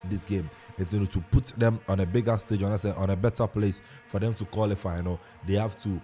this game. It's to put them on a bigger stage, on a better place for them to qualify. They have to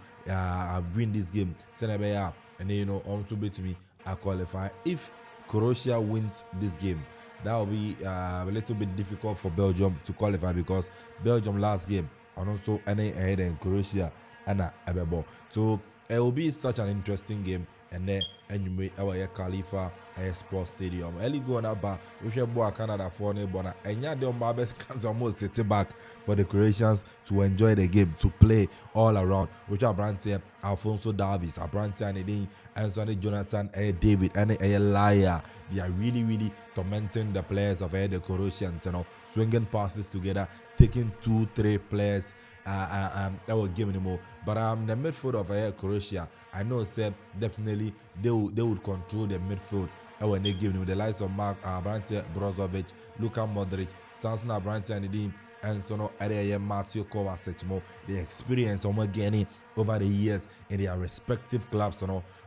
win this game. And then also bet me qualify. If Croatia wins this game, that will be a little bit difficult for Belgium to qualify, because Belgium last game and also any ahead in Croatia and Abebo. So it will be such an interesting game. And then you may our Khalifa Sports Stadium. Early go on about we should go Canada for Nebona. And yeah, the Mbabes can almost sit back for the Croatians to enjoy the game, to play all around. Which are Brandt Alfonso Davies, Brandt and Sonny Jonathan, David, and Liar. They are really tormenting the players of the Croatians, swinging passes together, taking 2-3 players. That will give anymore. But the midfield of Croatia, I know said definitely they would control the midfield. When they give them the likes of Mark Brante Brozovic, Luka Modric, Samson Brante and the and so no Matthew Kovacic more the experience getting over the years in their respective clubs,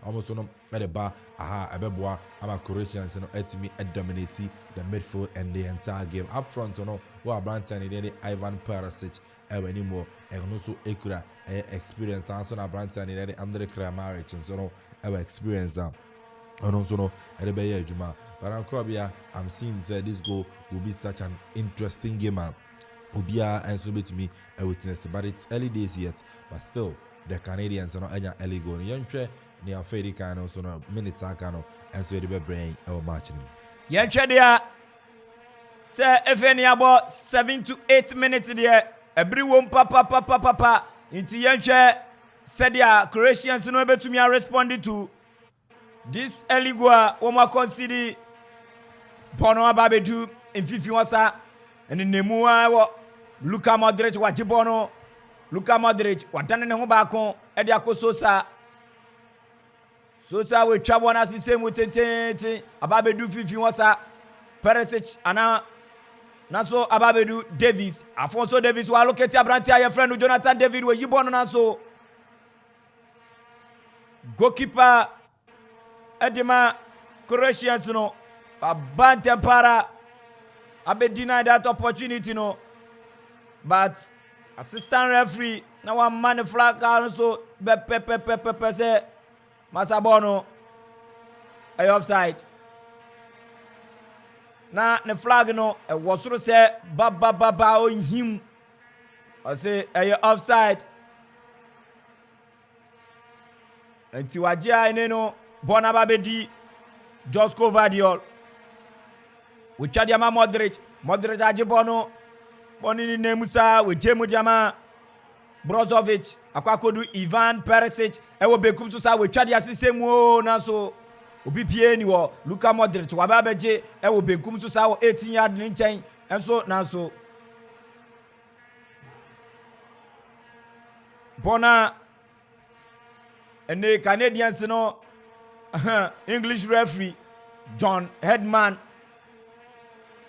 almost at the bar Abeboa ama Croatians me dominate the midfield and the entire game up front who Brante and the Ivan Perisic anymore and also Ekura experience and so Brante and the Andre Kramaric and so experience and also but I'm seeing that this goal will be such an interesting game. Ubia and so to me a witness, but it's early days yet. But still, the Canadians are not early goal. Young Tre near Freddy Kano, so no minutes are Kano, and so the brain or matching. Young Tre, there, say if any about 7 to 8 minutes there, everyone papa into Young Tre said, yeah, Croatians no able to me responded to this early goal. One more consider Bono Ababedu in 50 wasa. And in the Mua, Luka Modric, Wajibono, Luka Modric, Watana Hobako, Ediako Sosa. Sosa will travel as the same with Tente, Ababedu Fifiwasa, Perisic, Anna Naso Ababedu Davis, Afonso Davis, while look at your Brantia, friend Jonathan David, where you born Naso. Goalkeeper Edema Croatians, no, a Bantempara. I be denied that opportunity, but assistant referee now one man flag also say Masabono a offside. Now the flag was sort of say ba on him. I say a offside. And Tiwajia Neno Bonababedi Josko Vadiol. With Chadiama Modric Ajibono, Bonini Nemusa, with Jemudiama, Brozovic, Akwakodu, Ivan Perisic, Ewo Bekumsusa, with Chadia Sisemo, Naso, Ubipieni, Luka Modric, Wababeje, Ewo Bekumsusa, 18-yard ninchain, and so Naso. Bona, and the Canadians, English referee, John Headman.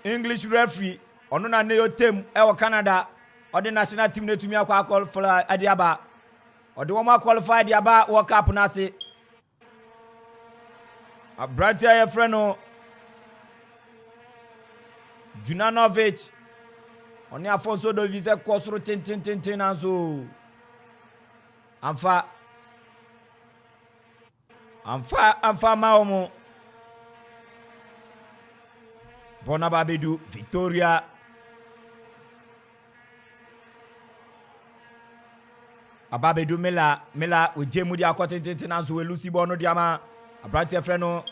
English referee ono na neo team e Canada or the national team to me akwa qualify adiaba or the one qualify adiaba World Cup na se Abratia ye freno Junanovic oni Afonso Davies e kosoro tin anso amfa maomo Bonababedu, Victoria. Ababedu Mela with Jemudi Akotinans with Lucy Bono Diama, Abratia Freno,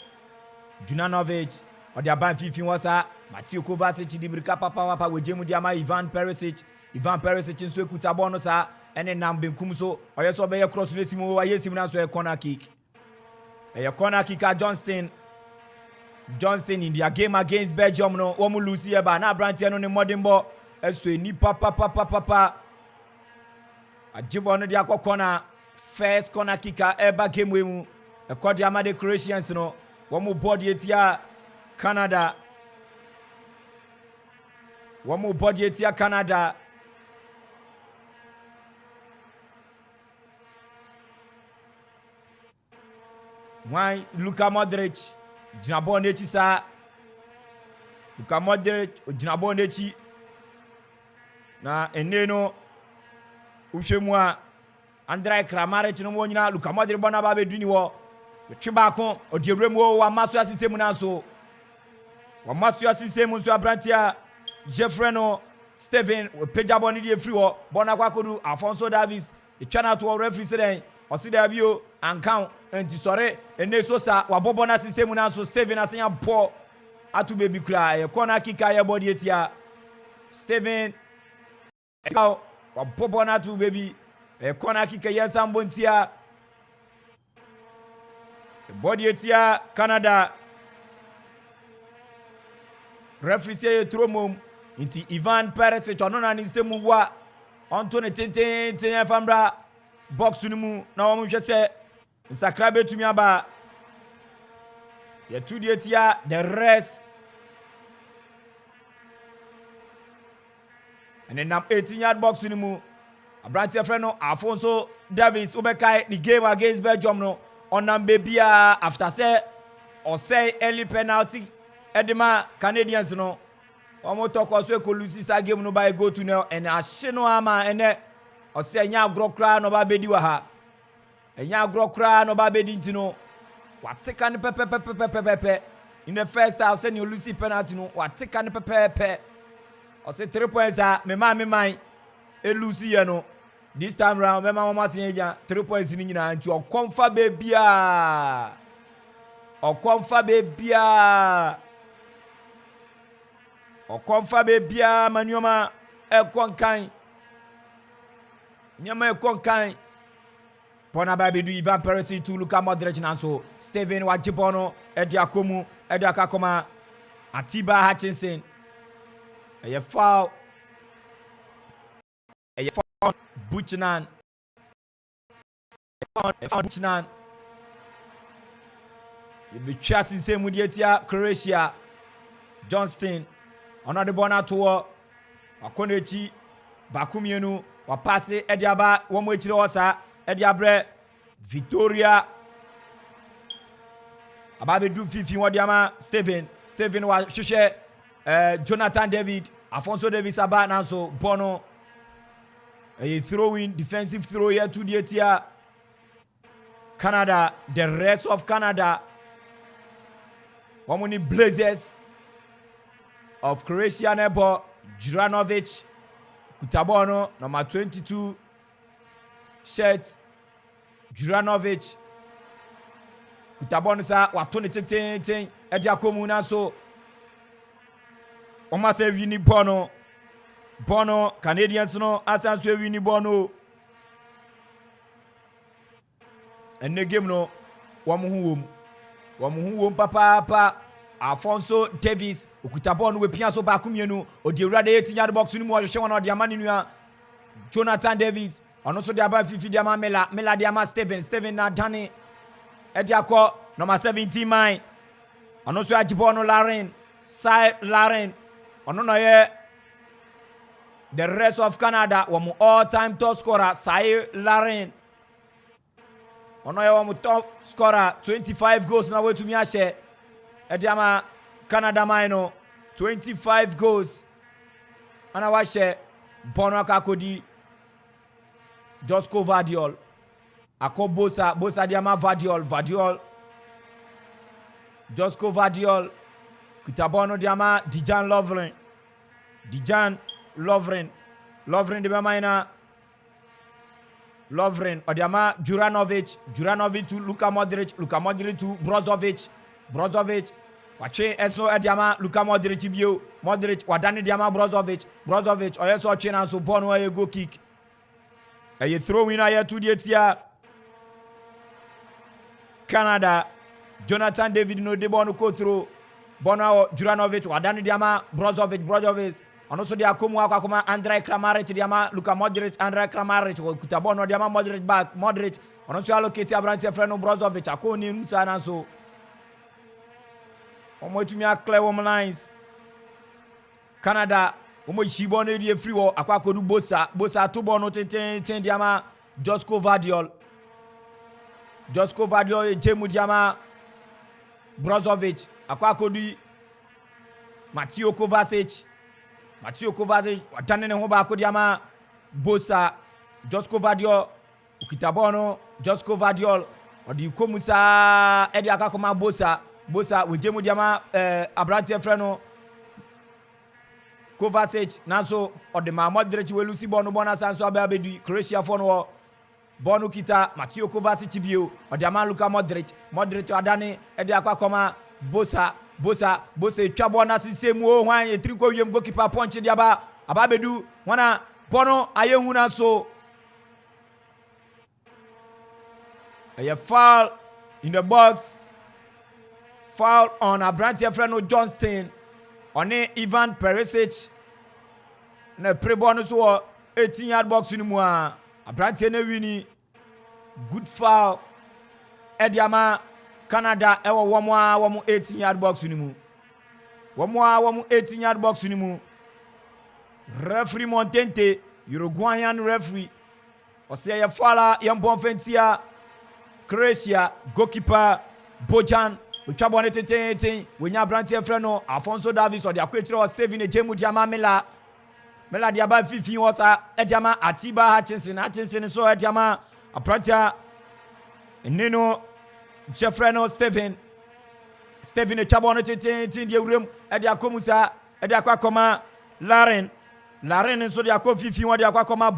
Junanovic, or the Aban Fifi Wasa, Matthew Kovacic, Dibrika Papa with Jemudiama, Ivan Perisic in Swekuta Bonosa, and then Nambin Kumso, or yes, obey across Lissimo, yes, even answer a corner kick. A corner kick at Johnston in their game against Belgium no omu Lucy eba na Brantia no ne modern ball eso ni papa ajibo no dia corner first corner kicker eba game we mu e kodi amade Croatians no womu body etia Canada why Luka Modric Jabon Echisa Luka Modric ogyina ball n'ekyi na enne no wohwɛ mu a Andrej Kramaric no mo nyina Luka Modric bɔ na ba bedu ni wɔ twe baako ɔde ewura mu wɔ amaso asise mu na so wɔmaso asise mu nso abranti a Jeffrey no Steven pagya bɔ ne de efiri hɔ bɔ na kwakodu Alfonso Davies etwa na to referee sɛ den ɔsi da bio ankan enti sɔre enne Sosa wabɔ na asise mu na so Steven asenya bɔ atu baby kra e corner kick a ye body etia Steven wabɔ na atu baby e corner kick ye sambo ntia body etia Canada referee say throw mom inti Ivan Perez chono na ni semu wa onto ne tenten fambra box ni mu na wo hwɛ sɛ nsakra betumi aba ye tu die tia the rest and then 18-yard box ni mu abranti friend no Alfonso Davies obekai the game against Belgium no onam bebia after say or say early penalty edema Canadians no omo talk also ko lucy sa game no by go to now and ahye no ama ene o say nya agro kra no ba bedi wa ha enya agro kra no ba bedi ntino wateka ne pepe in the first half say you lucy penalty no wateka ne pepe o say 3 points a me man e lucy ye no this time round me mama say ya 3 points ni nyina nti o konfa bebia manuoma e konkan nyama e konkan pona ba bedu Ivan Perez to Luka Modric na so Steven wajibono edi akomu edi akakoma Atiba Hutchinson a foul Buchanan you be chasing same with yetia Croatia Johnston another bona to akonechi bakumienu wa passe ediaba wo mo echire osa ediabre Victoria ababe du fifi wo diama Steven wa hwehwe Jonathan David Alfonso Davies aba na so bono a throwing defensive throw here to the etia Canada the rest of Canada Wamuni Blazers of Croatia nebo Juranovic Kutabono number 22 shirt Juranovic Kutabono sa watone tenten edia komuna so Oma se wini Bono Canadians no asan so wini Bono and the game no wamu wom papa Alfonso Davies okutabon we pia so ba kumienu odi urade 18-yard box ni mu ohwe wona odi amani nua Jonathan Davies ono so de aba fifi de ama Mela de ama Steven na Dani edi akọ number 17 mine ono so ajibono Laren ono no ye the rest of Canada were all-time top scorer Sai Laren ono ye were top scorer 25 goals na wetumi ahye ediama Canada mine 25 goals ana wahye Bono akakodi Josko Vardiol akobosa diama Vardiol Josko Vardiol Kutabono diama Dejan Lovren de bamaina Lovren odiama Juranovic to Luka Modric to Brozovic wache enso ediama Luka Modric bio Modric wadane diama Brozovic oyeso oche na so Bono aye go kick aye throw in aye to the etia Canada Jonathan David no de Bono ko throw Bono Juranovic wadane diama Brozovic ono so dia komu akoma Andrej Kramaric diama Luka Modric Andrej Kramaric Kutabono diama Modric ono so allocate abranti freno Brozovic akoni nsa na so omo tumi clear wom lines Canada omo chibono eri free wo akwakodu bosa to bono ten diama Josko Vardiol jemu diama Brozovic akwakodu Mateo Kovacic watane ne ho baako diama Bosa Josko Vadiol ukitabono Josko Vadiol odi komusa edi akakoma Bosa wejemu diama Abrantie freno Kovacic naso odi ma Modric welusi bono bona sanso abedu Croatia fono bono kita Mateo Kovacic bio odi ama Luka Modric adane edi akakoma Bosa twabo na sisemu o hwan etriko wiem goalkeeper punch dia aba bedu wana bono ayehu na so a foul in the box, foul on Abrantie freno Johnston on Ivan Perisic na pre-bono so 18-yard box ni mu a Abrantie na wini good foul ediama Canada ewo womo 18-yard box ni mu womo 18-yard box ni mu referee Montente Uruguayan referee ose ya fala yambon fentia Croatia goalkeeper Bojan utwabone tete wenya Abrantie freno Alfonso Davies odi akwetire Steven Ejemu diama Mela diaba fifi hosa ediama Atiba Hutchinson so ediama Abrantie neno Jeffreno Steven etwabone tete die urem edi akomusa edi akwakoma Laren nso de akofifi wodi akwakoma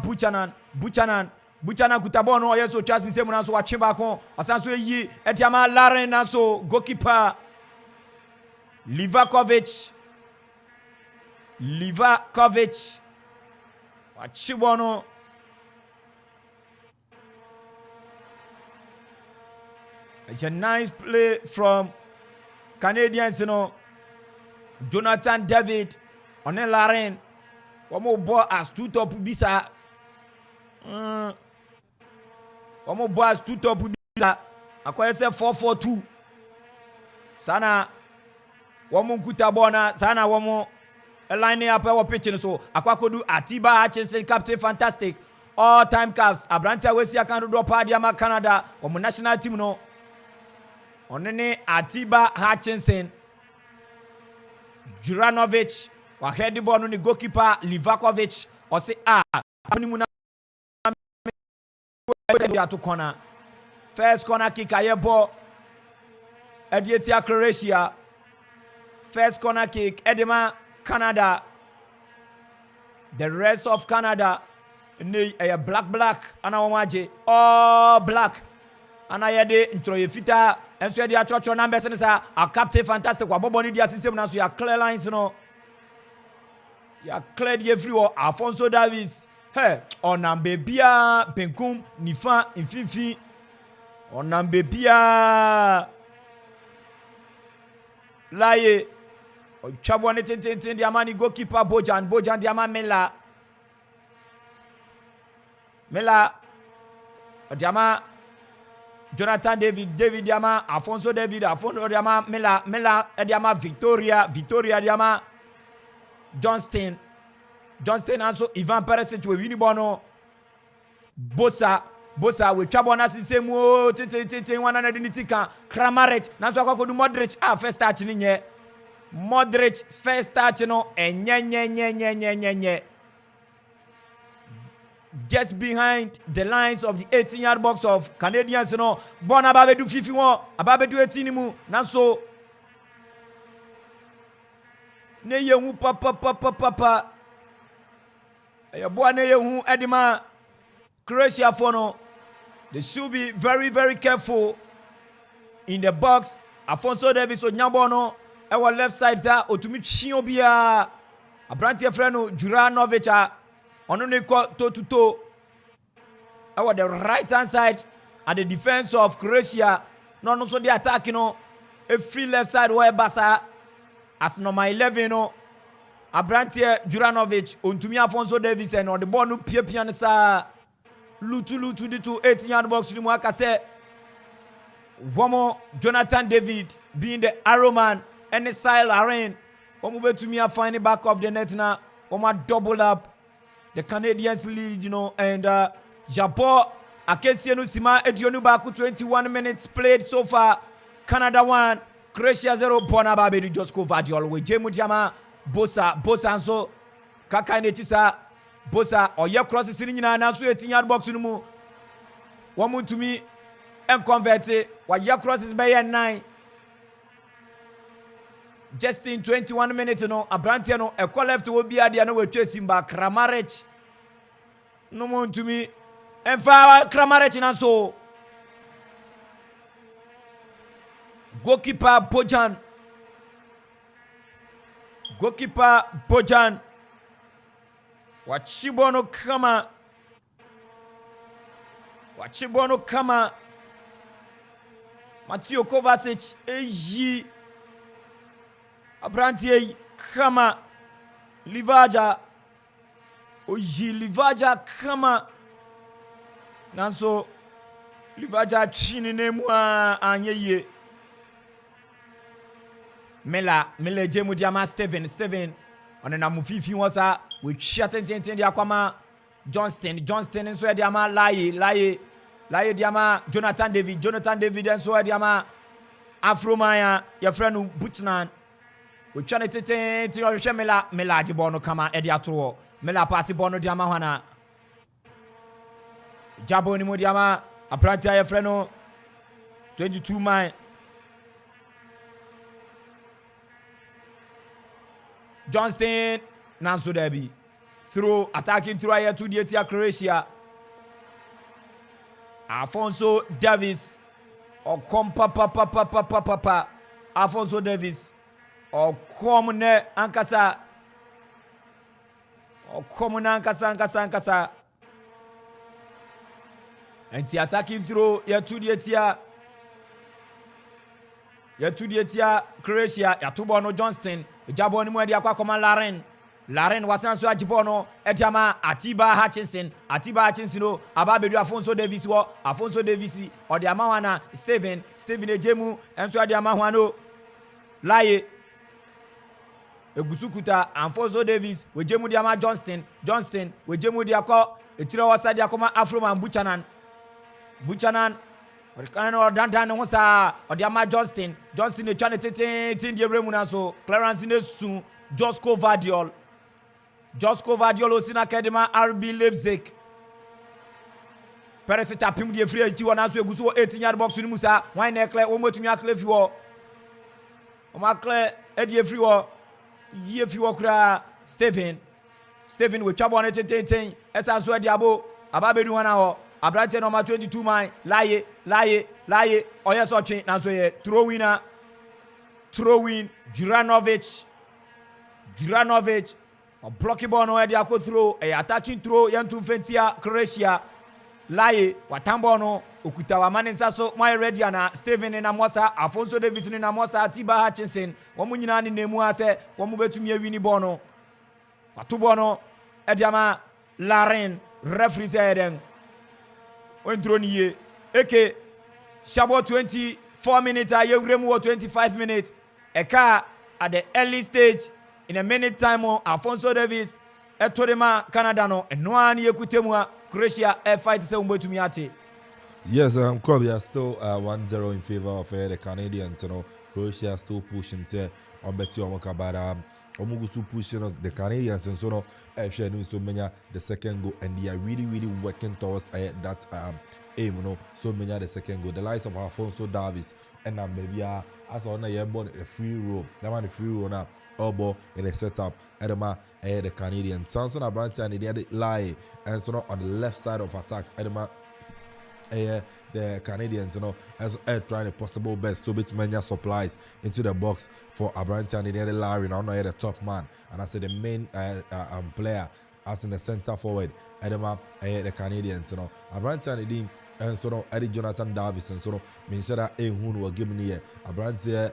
Buchanan kutabono yeso chasi semu na so wachimba ko asanso yi etiama Laren na so goalkeeper Livakovic wachibono it's a nice play from Canadians, Jonathan David on Laren omo ball as two top bisa omo boys two top akoye se 4-4-2 sana womo nkuta bona sana womo line up e pitching so akwakodu Atiba Hutchinson captain fantastic all time caps Abrantie we see akan do pa dia ma Canada womo national team no onene Atiba Hutchinson Juranovic wa head ball no ni goalkeeper Livakovic o se oni mu to corner. First corner kick ayebo Edietia Croatia. First corner kick Edema Canada. The rest of Canada black ana wamaje all black ana yede ntroye fita enso yede atwatwo numbers ne sa a captain fantastic wabobo ni dia system na so ya clear lines no ya clear the everywhere Alfonso Davies onambe bia penkum nifa infinfi onambe bia laye ochabo ne tenten dia mani goalkeeper Bojan dia ma Mela diama Jonathan David diama Alfonso diama Mela diama Victoria diama Johnston also Ivan Perisic we wini bono Bosa we twabo na sisemu tete wana na dinitika Kramaric na so akodu Modric first touch ni nye Modric first touch no enye just behind the lines of the 18-yard box of Canadians no bona ababedu 51 ababedu 18 mu na so ne yehu papa boa ne yehu edima Croatia for no they should be very very careful in the box. Alfonso Davies onyabo no our left side za otumi twio bia Abrantie freno Juranovic ono ne ko to our the right hand side at the defense of Croatia no so the attack a free left side where Basa as number 11 Abrantie Juranovic ontumi Alfonso Davies and on the ball no pia ne sa lutu di to 18-yard box ni mu akase womo Jonathan David being the arrow man and the style arraign womo betumi find the back of the net na womo double up the Canadians lead and Japo akesie no sima edionu back 21 minutes played so far. Canada 1 Croatia 0 bona babedu Josko Vadiol we jemu diama bosa nso kaka n'ekyi saa bosa ɔyɛ crosses no nyinaa nanso ɛti yard box no mu wɔn ntumi ɛnconvert wɔyɛ crosses bɛyɛ 9 just in 21 minutes no aberanteɛ no ɛkɔ left wɔ bi adeɛ no wɔatwa simba Kramaric no mu ntumi ɛmfa Kramaric na so goalkeeper Bojan wachibono kama Mateo Kovacic eyi abrantie kama Livaja kama nanso Livaja chini nemu anyeye Mela jemu diama Steven on na mufifi wasa we twa tenten dia kwama Johnston nso diama laye Jonathan David nso diama Afromaya ya franu Butchnan we twa tenten ti ohwe Mela di bono kama e dia to Mela pass bono diama hwana Jabo ni mo diama aprantia ya franu 22 man Johnston nanso dabi through attacking through here to the Etia Croatia Alfonso Davis okom papa Alfonso Davis okom ne ankasa and attacking through here to the Etia Croatia ya tubo no Johnston Jabo ni mu ade akwa koma Laren wasan so ajibo no ediama Atiba Hutchinson no ababedu Alfonso Davis ode ama wana Steven ejemu enso ade ama hwano laye egusukuta Alfonso Davis wejemu de ama Johnston wejemu de akọ etire wasade akoma Afroman Buchanan Orikano dandan no sa ode ama Johnston e twa ne tete die bremu na so Clarence Nesu Josko Vadiol osina kedema RB Leipzig Perese tapim die free achi wona so eguso 18 yard box ni musa wan na ekle wo matumi akle fi wo o makle e die free wo ye fi wo kura Steven we twabo ne tete esa so ade abo ababedu hona ho Abrante number 22 man laye oye so twen na so ye throw in Juranovic a blocky ball no ade akọ throw a attacking throw yantu fentia Croatia laye watambo no okuta wa maninsa so my ready na Steven na Mosa Alfonso Davis na Mosa Atiba Hutchinson womu nyina ne nemu ase womu betumi awini ball no watubo no ade ama Laren referee said Ondroniye eke Shabo 24 minutes ayewremu 25 minutes eka at the early stage in a minute time Alfonso Davis etodema Canada no eno ani ekutemu Croatia fight se umbetumi ate. Yes, Croatia still 1-0 in favor of the Canadians. Croatia still pushing to Obeti Omokabara. Omugusu pushing the Canadians and so many the second goal, and they are really working towards that aim. So many the second goal. The likes of Alfonso Davis and maybe as on a born a free roll. That man the free roll now. Elbow in a setup. Edema the Canadians. Samson Abrante and the lie and so on the left side of attack. Edema the Canadians, as trying the possible best to bit many supplies into the box for Abrante and the Larry. Now the top man, and I said the main player as in the center forward. Edema the Canadians, Abrante and the and so Eddie Jonathan Davis and so means that who will give me Abrante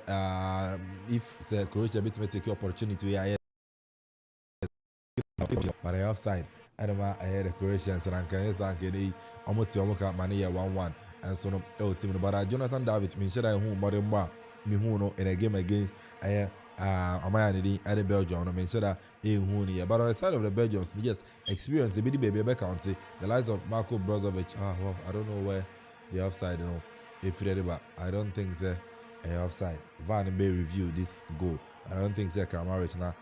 if Croatia bit may take opportunity but I offside. Edema the Croatians and can say almost money 1-1 and so no team but Jonathan Davis means that who more me who no in a game against Amayani at the Belgium. I mean, that but on the side of the Belgians, yes, experience the baby county, the likes of Marko Brozovic. I don't know where the offside, if ready, but I don't think so. offside. VAR may review this goal. I don't think Kramaric now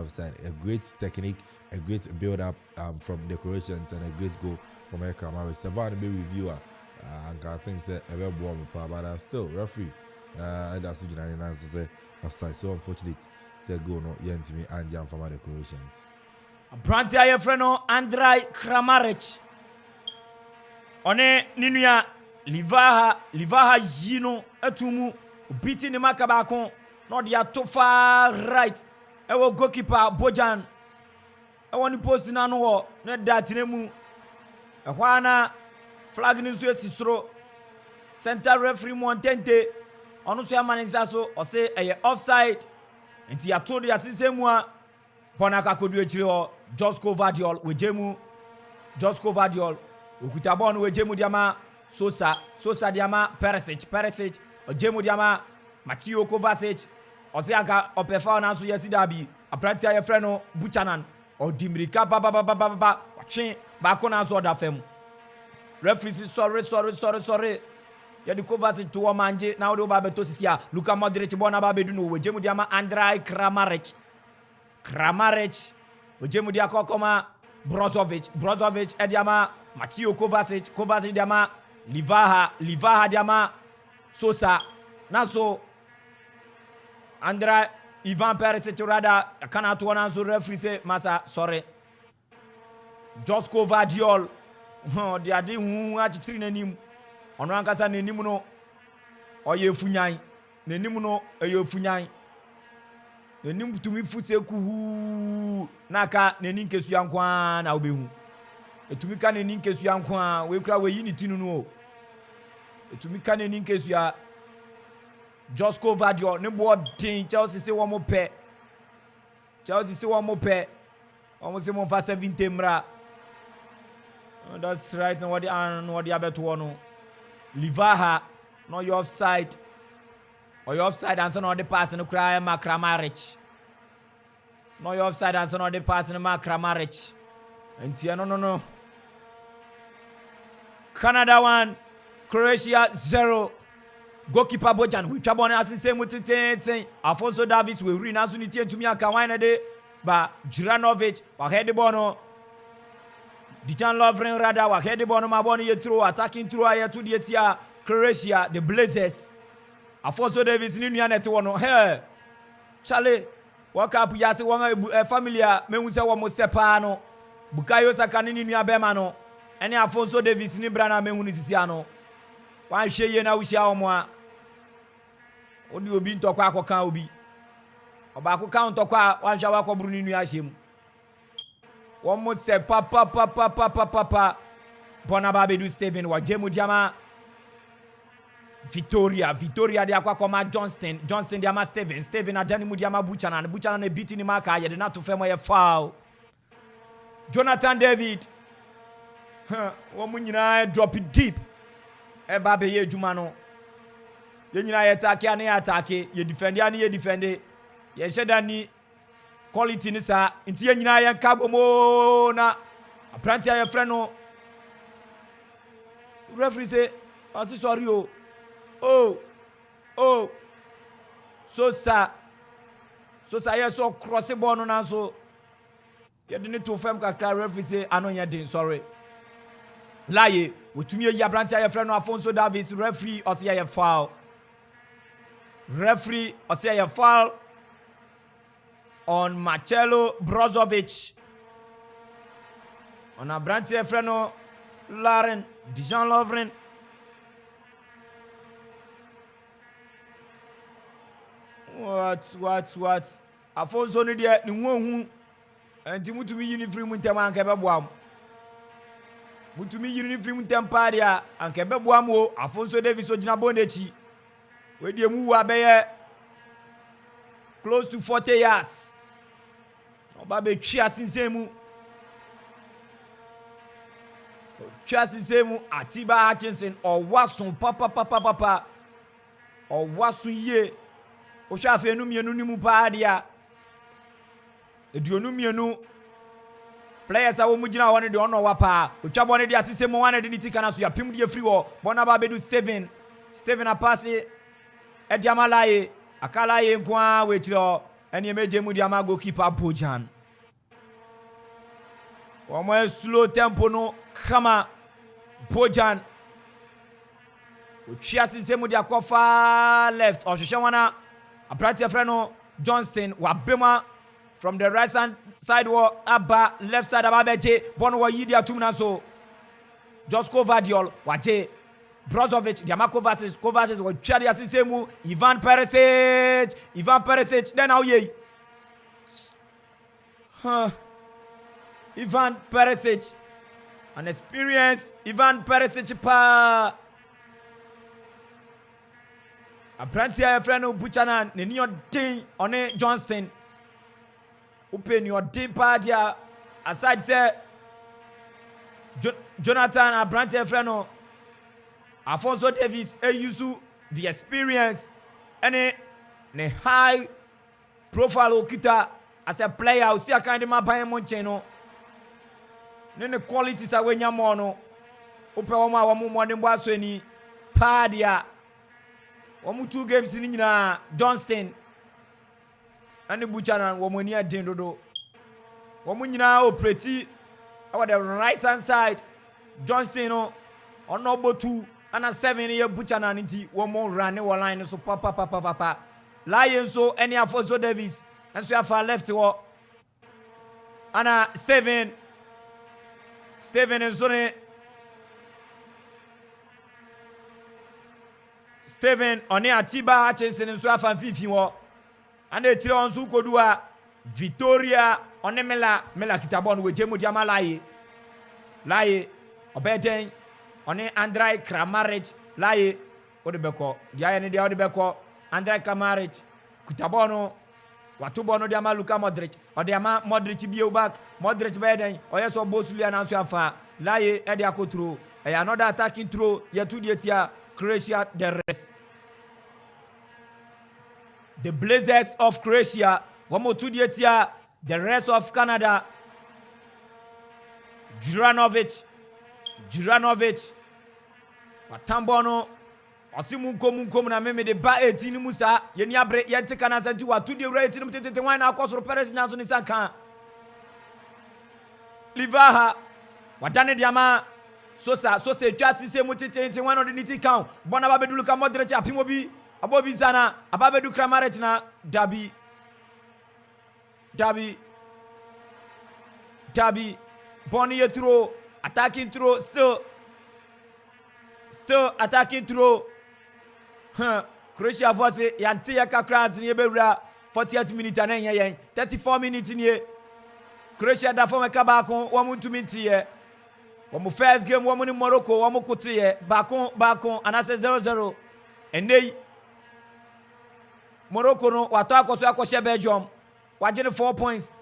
offside. A great technique, a great build-up from the Croatians, and a great goal from Kramaric. So VAR may review and I think it's a very warm, but still referee. That's what say offside. So unfortunate, say goal no yen to me and jam from the Croatians. Branti aye freno Andrej Kramaric. One ninuya Livaha Jino etumu beating the makabako not the too far right. Ewo goalkeeper Bojan. Ewo ni post na no na datinemu. Ehwana flag ni so esisro. Center referee Montente onu so yamanisa so o say eye offside. Enti ya to the asisemu a Bonaka kodu echire o Josko Vardiol wejemu Josko Vardiol okuta ball no wejemu diama Sosa diama Perisic ojemu diama Mateo Kovacic osiaka opefa na so yesida bi apranti aye frɛ no Buchanan odimirika ba watwe ba ko na so da fam referee sorry ya di Kovacic to manje na wo ba beto sisia Luka Modric ball na ba bedu no wejemu diama Andrej Kramaric ojemu dia kokoma Brozovic ediama Mateo Kovacic diama Livaha diama Sosa naso Andrej Ivan Perisic rada kana to na so referee say masa sorry Josko Vardiol dia de hu achitiri nanim ono ankasa nanim no oye funyan nanim no oye funyan nanim tumi fuse kuhu naka nanim kesu yankwa na obehu etumi ka nanim kesu yankwa we kura we yini tinu no etumi ka nanim kesu ya Josko Vardiol ne bo din Chelsea se wo mo pe wo se mo fa 70 mra. That's right. No what the abeto no Livaha no your offside or your offside and so no the pass no cry Kramaric no your offside and so no the pass no Kramaric and no Canada 1 Croatia 0 goalkeeper Bojan we twa bon asese muteten Afonso Davies we ri na so ni tie tumi aka wan na de ba Juranovic wa head ball no Dijan Lovren Rada wa head ball no ma ball no ye throw attacking through aye to the tia Croatia the Blazers Afonso Davies ni nua net wono he chale work up ya se won familiar mehu se wo mo sepa no Bukayo Saka ni nua bema no ene Afonso Davies ni bra na mehu ni sisia no wan hwe ye na wuhia wo mo a odi obi ntokwa akoka obi oba akoka ntokwa wan hwa wa kobru ni nua ahyem wo mo se papa Bonaba bedu Steven wa jemu diama Victoria de akwa koma Johnston diama Steven adani mu diama Buchanan na beat ni maka ye de na to femo ye foul Jonathan David wo mu nyina drop it deep e ba be ye adwuma no ye nyina ye attack ye defend ye sheda ni quality ni sa nti ye nyina ye kabomo na apranti aye frɛ no referee say asi sorry oh Sosa ye so cross ball no na so ye de ne to fam kakra referee say anonya din sorry laye wotumi ye apranti aye frɛ no Afonso Davies referee o say ye foul on Marcelo Brozovic on apranti aye frɛ no Dijan Lovren what Afonso no de ni wonhu enti mutumi yini free mu ntem anka beboam mutumi yini free mu ntem pa dia anka beboam o Afonso Davies ogina bonechi we de mu wa be close to 40 years no ba be twa sinsemu Atiba Hutchinson or wasun papa or wasun ye o sha fe enu mienu ni mu pa dia eduonu mienu players a wo mu gina won de ono wa pa o twa bone de asise mo wan de ni tika na so ya pim de free wo bona ba bedu Steven a pass Ediama laye. Akala ye nkwa wechiro. Eni emeje mu diama goalkeeper Bojan. Omo slow tempo no kama Bojan. Uchia sise mu dia kofa left. Ohwehwe wana abrati freno Johnston wabema from the right hand side wa aba left side ababeje bono wa yidi atum na so Josko Vadiol waje Brozovic diama Kovacic wa twade asise mu Ivan Perisic then how ye Ivan Perisic, an experienced Ivan Perisic pa Apprenti a friend of Buchanan, ne ni odin one Johnston. Upe ni odin pa dia aside say Jonathan Apprenti a friend of Alfonso Davis use the experience and ne high profile okita as a player o see kind ma ban monche no ne qualities a wenya mo no upe wo ma wo mo ne mbo aso ni pa dia Omu 2 games ni nyina Johnston and Buchanan womoni adin dodo. Womu nyina operate over the right hand side. Johnston no ono botu ana 7 ye Buchanan nti womo run wo line so papa. Lion so any Alfonso Davis and so afa left wo. Ana Steven and so ne Steven on Atiba Hutchinson and Swafan Fifi wo. And the three on Sukodua Victoria on Mela Kitabon with Jemu Jamalaye. Laye Obeden on Andrei Kramaric Laye Odebeko. Diane de Odebeko Andrei Kramaric Kutabono Watubono Diama Luka Modric or Diama Modric Biobak Modric Beden or yes or Bosulian and Swafa Laye Ediako through another attacking throw Yetu Dietia Croatia the rest. The Blazers of Croatia, one more 2 years here, the rest of Canada. Juranovic, Watambono, Osimunko na meme de ba 18 Musa, yeni abre yente kana santi wa 2 de rate no tete wana akosoro Perez na so ni saka. Livaha, wadane diama Sosa twa sise mu tete wana de niti kan. Bona babedu ka Modric apimobi. Abobi Zana, Ababedu Kramaric na Dabi, Bonnie throw, attacking throw, still attacking throw. Croatia force yanti ya kakras ni ebewura 40th minute na yen 34 minutes ni Croatia da form ka ba kon wo mutumi tie wo first game wo ni Morocco wo kotie ba kon anase 0-0 enei Morocco no wato akoso akoshe Belgium wagene 4 points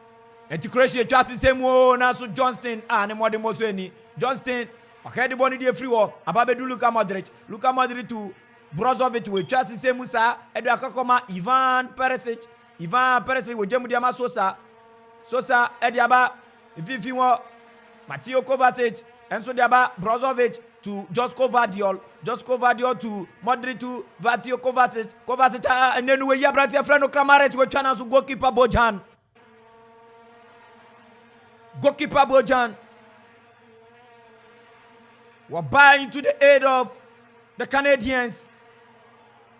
enti Croatia twa sisemu na so Johnston ne mode moso ani Johnston akade boni die free wo ababedu Luka Modric to Brozovic we twa sisemu sa edu akakoma Ivan Perisic we jemu dia ma Sosa ediaba Vivi wo Mateo Kovacic enso diaba Brozovic to Josko Vadiol to Modric to Vatio Kovacic and then we ya brati friend Kramaric we twana so goalkeeper Bojan we buy into the aid of the Canadians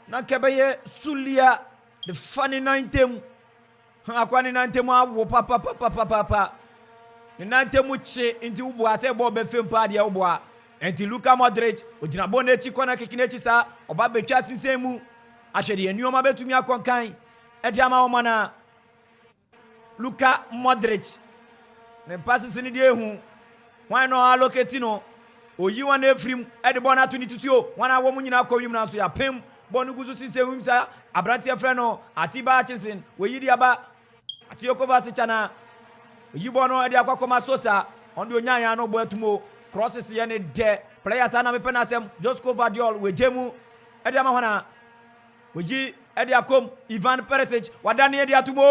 na kebeye Sulia the funny 9th akwani 9th awo papa the 9th chi into ubo ase bo be fem pa dia ubo enti Luka Modric ogina bona echi kona kekinechi sa oba betwa sinsemu ahwede enuoma betumi akonkan edi ama wo na Luka Modric ne passes ni die hu why no allocate no oyi wana efrim edi bona to ni tutuo wana wo munyina akwim na so ya pem bonu guzu sinsemu sa abrati efre no Atiba Hutchinson we yidi aba Atio Kovacic na oyi bono edi akwakoma Sosa ondo onyanya no bo atumo crosses yene de players ana me penasem Josko Vadiol we jemu edi ama hona we ji edi akom Ivan Perisic wadani edi atumo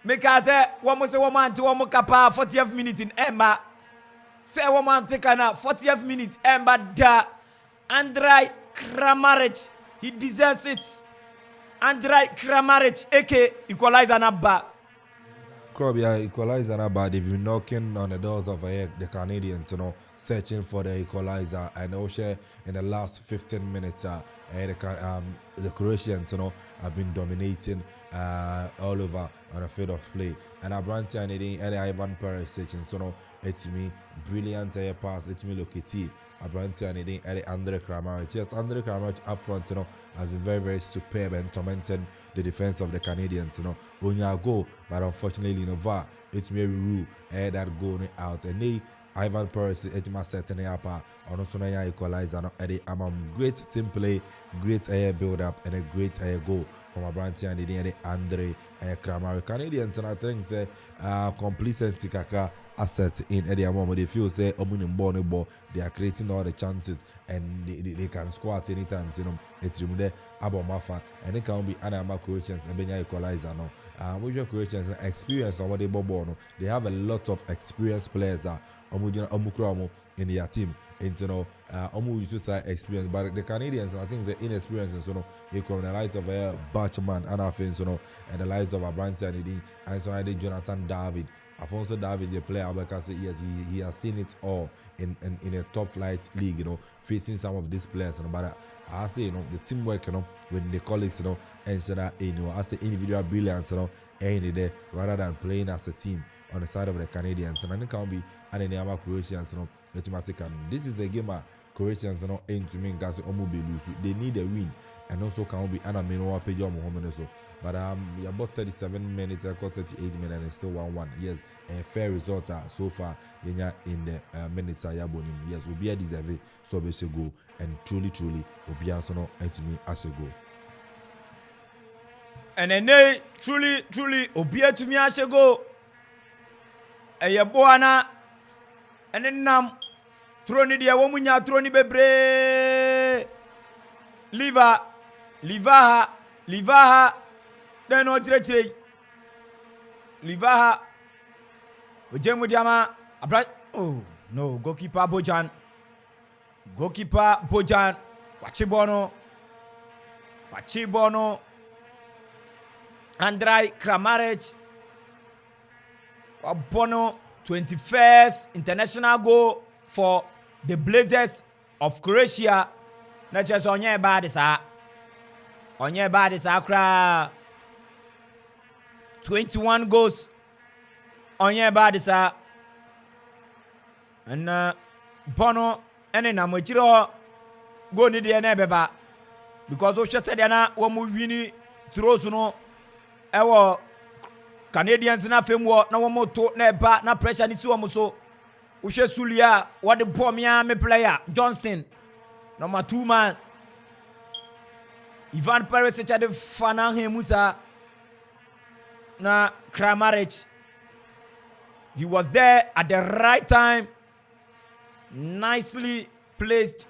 mekaze wo mo se wo man to wo mo kapa 40th minute in Emma Say woman take na 40th minute but Andrej Kramaric, he deserves it. Andrej Kramaric, aka equalizer na ba. Croatia equalizer na ba. They've been knocking on the doors of the Canadians, searching for the equalizer, and also in the last 15 minutes, the Croatians, have been dominating all over on the field of play. And Abranti and Ivan Perisic, it's me brilliant pass, it's me Lokiti. Abranti and Andrej Kramaric. Yes, Andrej Kramaric up front, has been very, very superb and tormenting the defense of the Canadians. Only goal, but unfortunately, it's me rule that goal out. And they Ivan Perisic, Ejima setting up on also na equalizer. Great team play, great build up, and a great goal from Abranti and Andrej Kramaric. Canadians, and I think say complacency kakra asset in Eddie Amamo. They feel say ball, they are creating all the chances and they can score at any time. It's removed Abomafa and it can be Anama Croatians and Benya equalizer. Which Croatians experience on what they ball. They have a lot of experienced players that in their team. And Omu used to say experience, but the Canadians, I think, the inexperience, they come in the light of Batchman and Afins, and the lights of Abranti and so I did Jonathan David. Afonso David is a player because yes, he has seen it all in a top flight league, facing some of these players. But I say, the teamwork, with the colleagues, and so that I say individual brilliance, any day rather than playing as a team on the side of the Canadians. And I think can be and the other Croatians, automatically. This is a game Croatians aim to make guys they need a win, and also can be an amino page so. But about 37 minutes, 38 minutes, and it's still 1-1. Yes, a fair result so far in the minutes. Yes, will be a deserve so be a goal, and truly will be also to me as a goal. And then truly obia to me as a goal. A yaboana and then nam Troni dia womunya troni bebre livaha then no chire livaha ojemu diama abra. Oh no, goalkeeper Bojan wachibono Andrej Kramaric wabono 21st international goal for the Blazers of Croatia. Na just onye bad sa kra 21 goals onye bad sa and bono ene na mochiro go ni de na beba because o hwese de na wo mu wini throws no ewo Canadians na femwo na wo mo to na eba na pressure ni si wo mo so Ushe Sulia, what the poor me player, Johnston, number 2 man. Ivan Perisic had the Fanahe Musa na Kramaric. He was there at the right time. Nicely placed.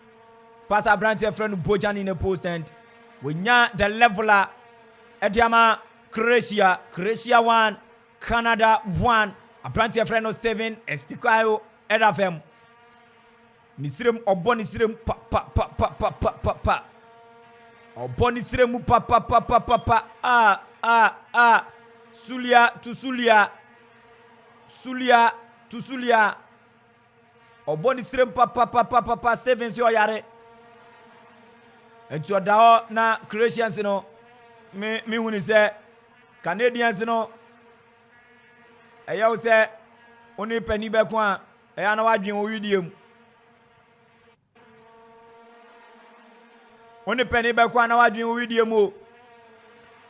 Pass Abranti friend Bojan in the post and we nya the leveler. Ediama Croatia 1, Canada 1. Abranti friend Steven Estikayo. Edafem nisirem oboni sirem pa oboni sirem pa Sulia oboni sirem pa Stevens yo yare ento dawo na Croatians me huni se Canadians eya se oni pani be kwa eya na wadwen o widiem oni pani be kwa na wadwen o widiem o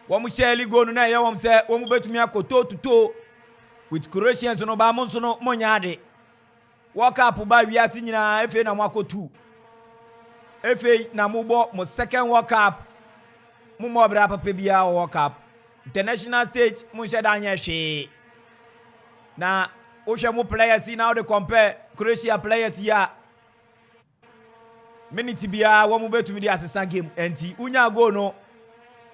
wo mu sheli go no na eya wo se wo mu betumi akoto tuto with Croatians ba mo so no monyade World Cup ba wiase nyina efe na mo akotu efe na mo bo mo second World Cup mo mo bra papa bia World Cup international stage mo sheda anya hwe na Oshamu players now they compare Croatia players here. Minute bia wo mu betumi di assistant game enti unya go no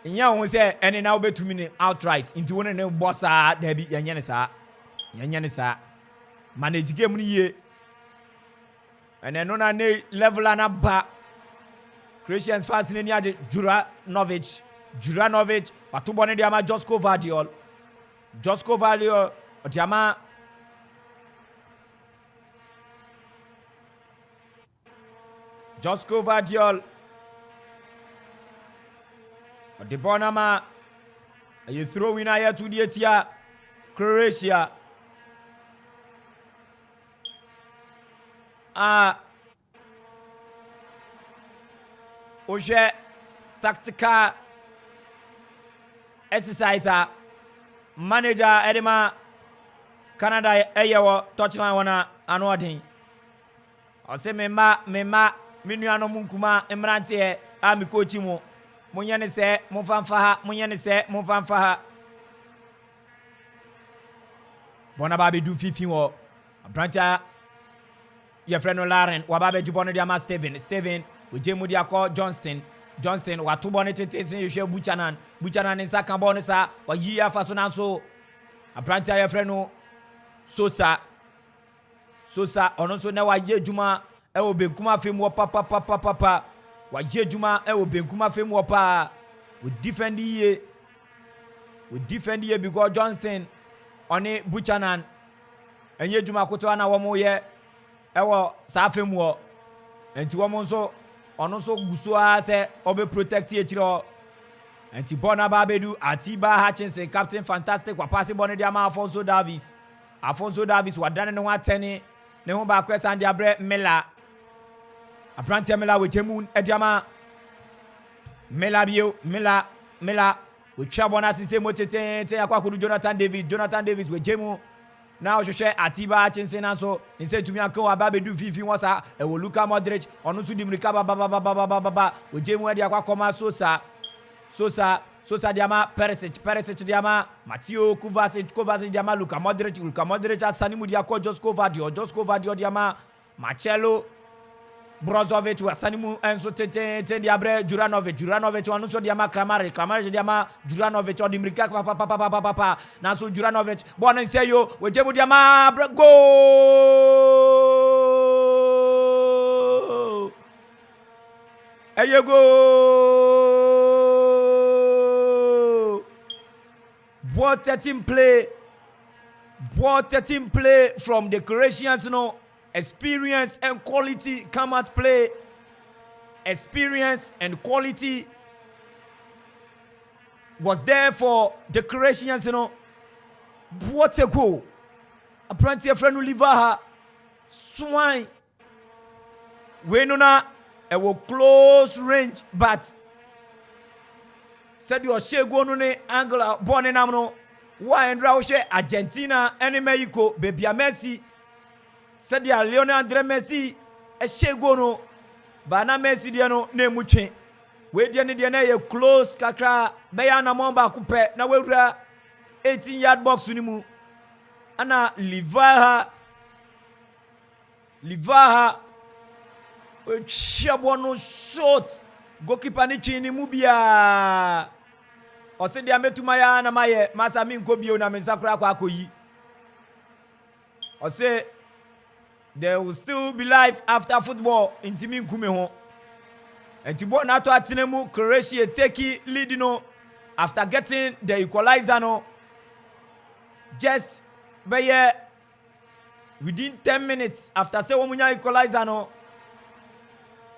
nya ho se ene na wo betumi ni outright enti wona ne bossa da bi yanye ne sa manage game ni ye and then on a level and a ba Croatians fans in the Juranovic watu bone diama Josko Vardiol diama Josko Vardiol the bonama you throw in here to the etia Croatia oje tactical exercise manager edema Canada eyewo touchline wana anodin o se mema minu ano munkuma emrante a mi coach mu munye ne se mumfanfa ha bona ba be du fifi wo branta ye friend Lauren wa ba be jibono dia ma Steven we jemu dia ko Johnston watu bone tete hwe Buchanan nsa kan bone sa wa yi afa so na so branta ye friend Sosa ono so na wa ye juma e wo benkuma fem wo papa wa ye juma e wo benkuma fem wo pa we defend ye because Johnston oni Buchanan enye juma koto na wo mo ye e wo sa fem wo enti wo mo so ono so guso a se obe protect ye chiro enti bona ba bedu Atiba Hutchinson captain fantastic wa pass bone dia ma Afonso Davis wadane ne ho atene ne ho ba kwesa ndi abre Mela Abrantia Mela we jemu ediama Mela we twa bona sise motete yakwa kudu Jonathan Davis we jemu now hwehwe Atiba Hutchinson na so nse tumi aka wa ba bedu fifi wasa e wo Luka Modric onu su dimrika baba we jemu edi akwa koma Sosa diama Perisic diama Mateo Kovacic diama Luka Modric asani mu dia ko Josko Vardiol diama Marcelo Brozovic wasani mu enso tete diabre Juranovic onu so diama Kramaric diama Juranovic odimrika papa na so Juranovic bona nseyo we jemu diama go go What a team play from the Croatians, experience and quality come at play. Experience and quality was there for the Croatians, What a goal. Apprentice friend Livaha swine. We know na a close range, but said your shego no ne angle born in amno wa endra she Argentina ene Mexico baby Messi said ya Lionel Messi e shego no ba na Messi de no na emutwe we de ne de na ye close kakra be ya na momba kupe na wewura 18-yard box ni mu ana Livaha we shabo no shot goalkeeper ni chini mu bia ose dia metuma ya na maye masa mi nkobio na mensakura kwa akoyi ose there will still be life after football intimi nkume ho entibo na to atenemu Croatia take lead after getting the equalizer just by within 10 minutes after say womunya equalizer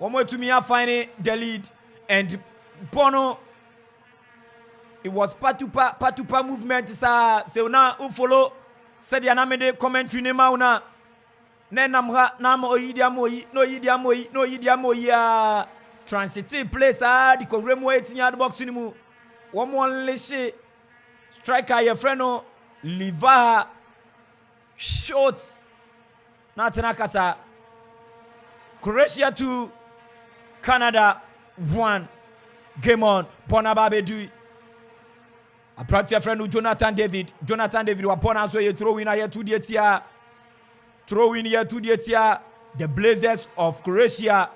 womo to me find the lead and Bono it was patupa movement sa se una follow said ya na me de commentary ne mauna ne namha nam oyidiamoyi ya transitive place di ko remo 18-yard box ni mu womo unleash striker your friend Livaha shots na tenakasa Croatia 2 Canada 1 game on Bonababe du a practice friend Jonathan David wa bona so ye throw in here to the etia the Blazers of Croatia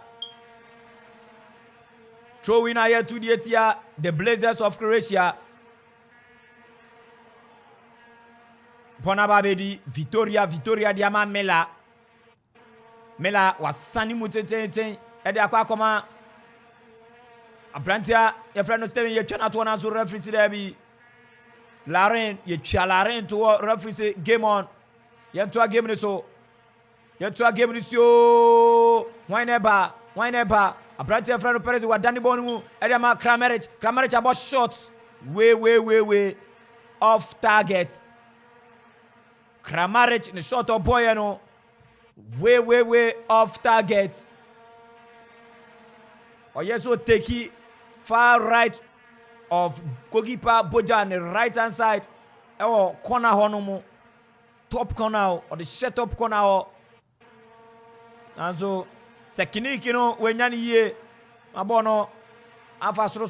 throw in here to the etia the Blazers of Croatia Bonababe di Victoria diama Mela Mela wasani mutete ede akwa koma abrantia ye friend no Steven ye twana to na so referee si there bi Laren ye twa Laren to referee say game on ye to game ni so ye to game ni so why never abrantia friend no Perez wa dani ball mu ede ma Kramaric about shots way off target Kramaric ni shot of boy no way off target. Or yes, so take it far right of goalkeeper Bojan, the right hand side, or corner honomo, top corner or the shut up corner. And so technique, you know, when you're abono, afa sro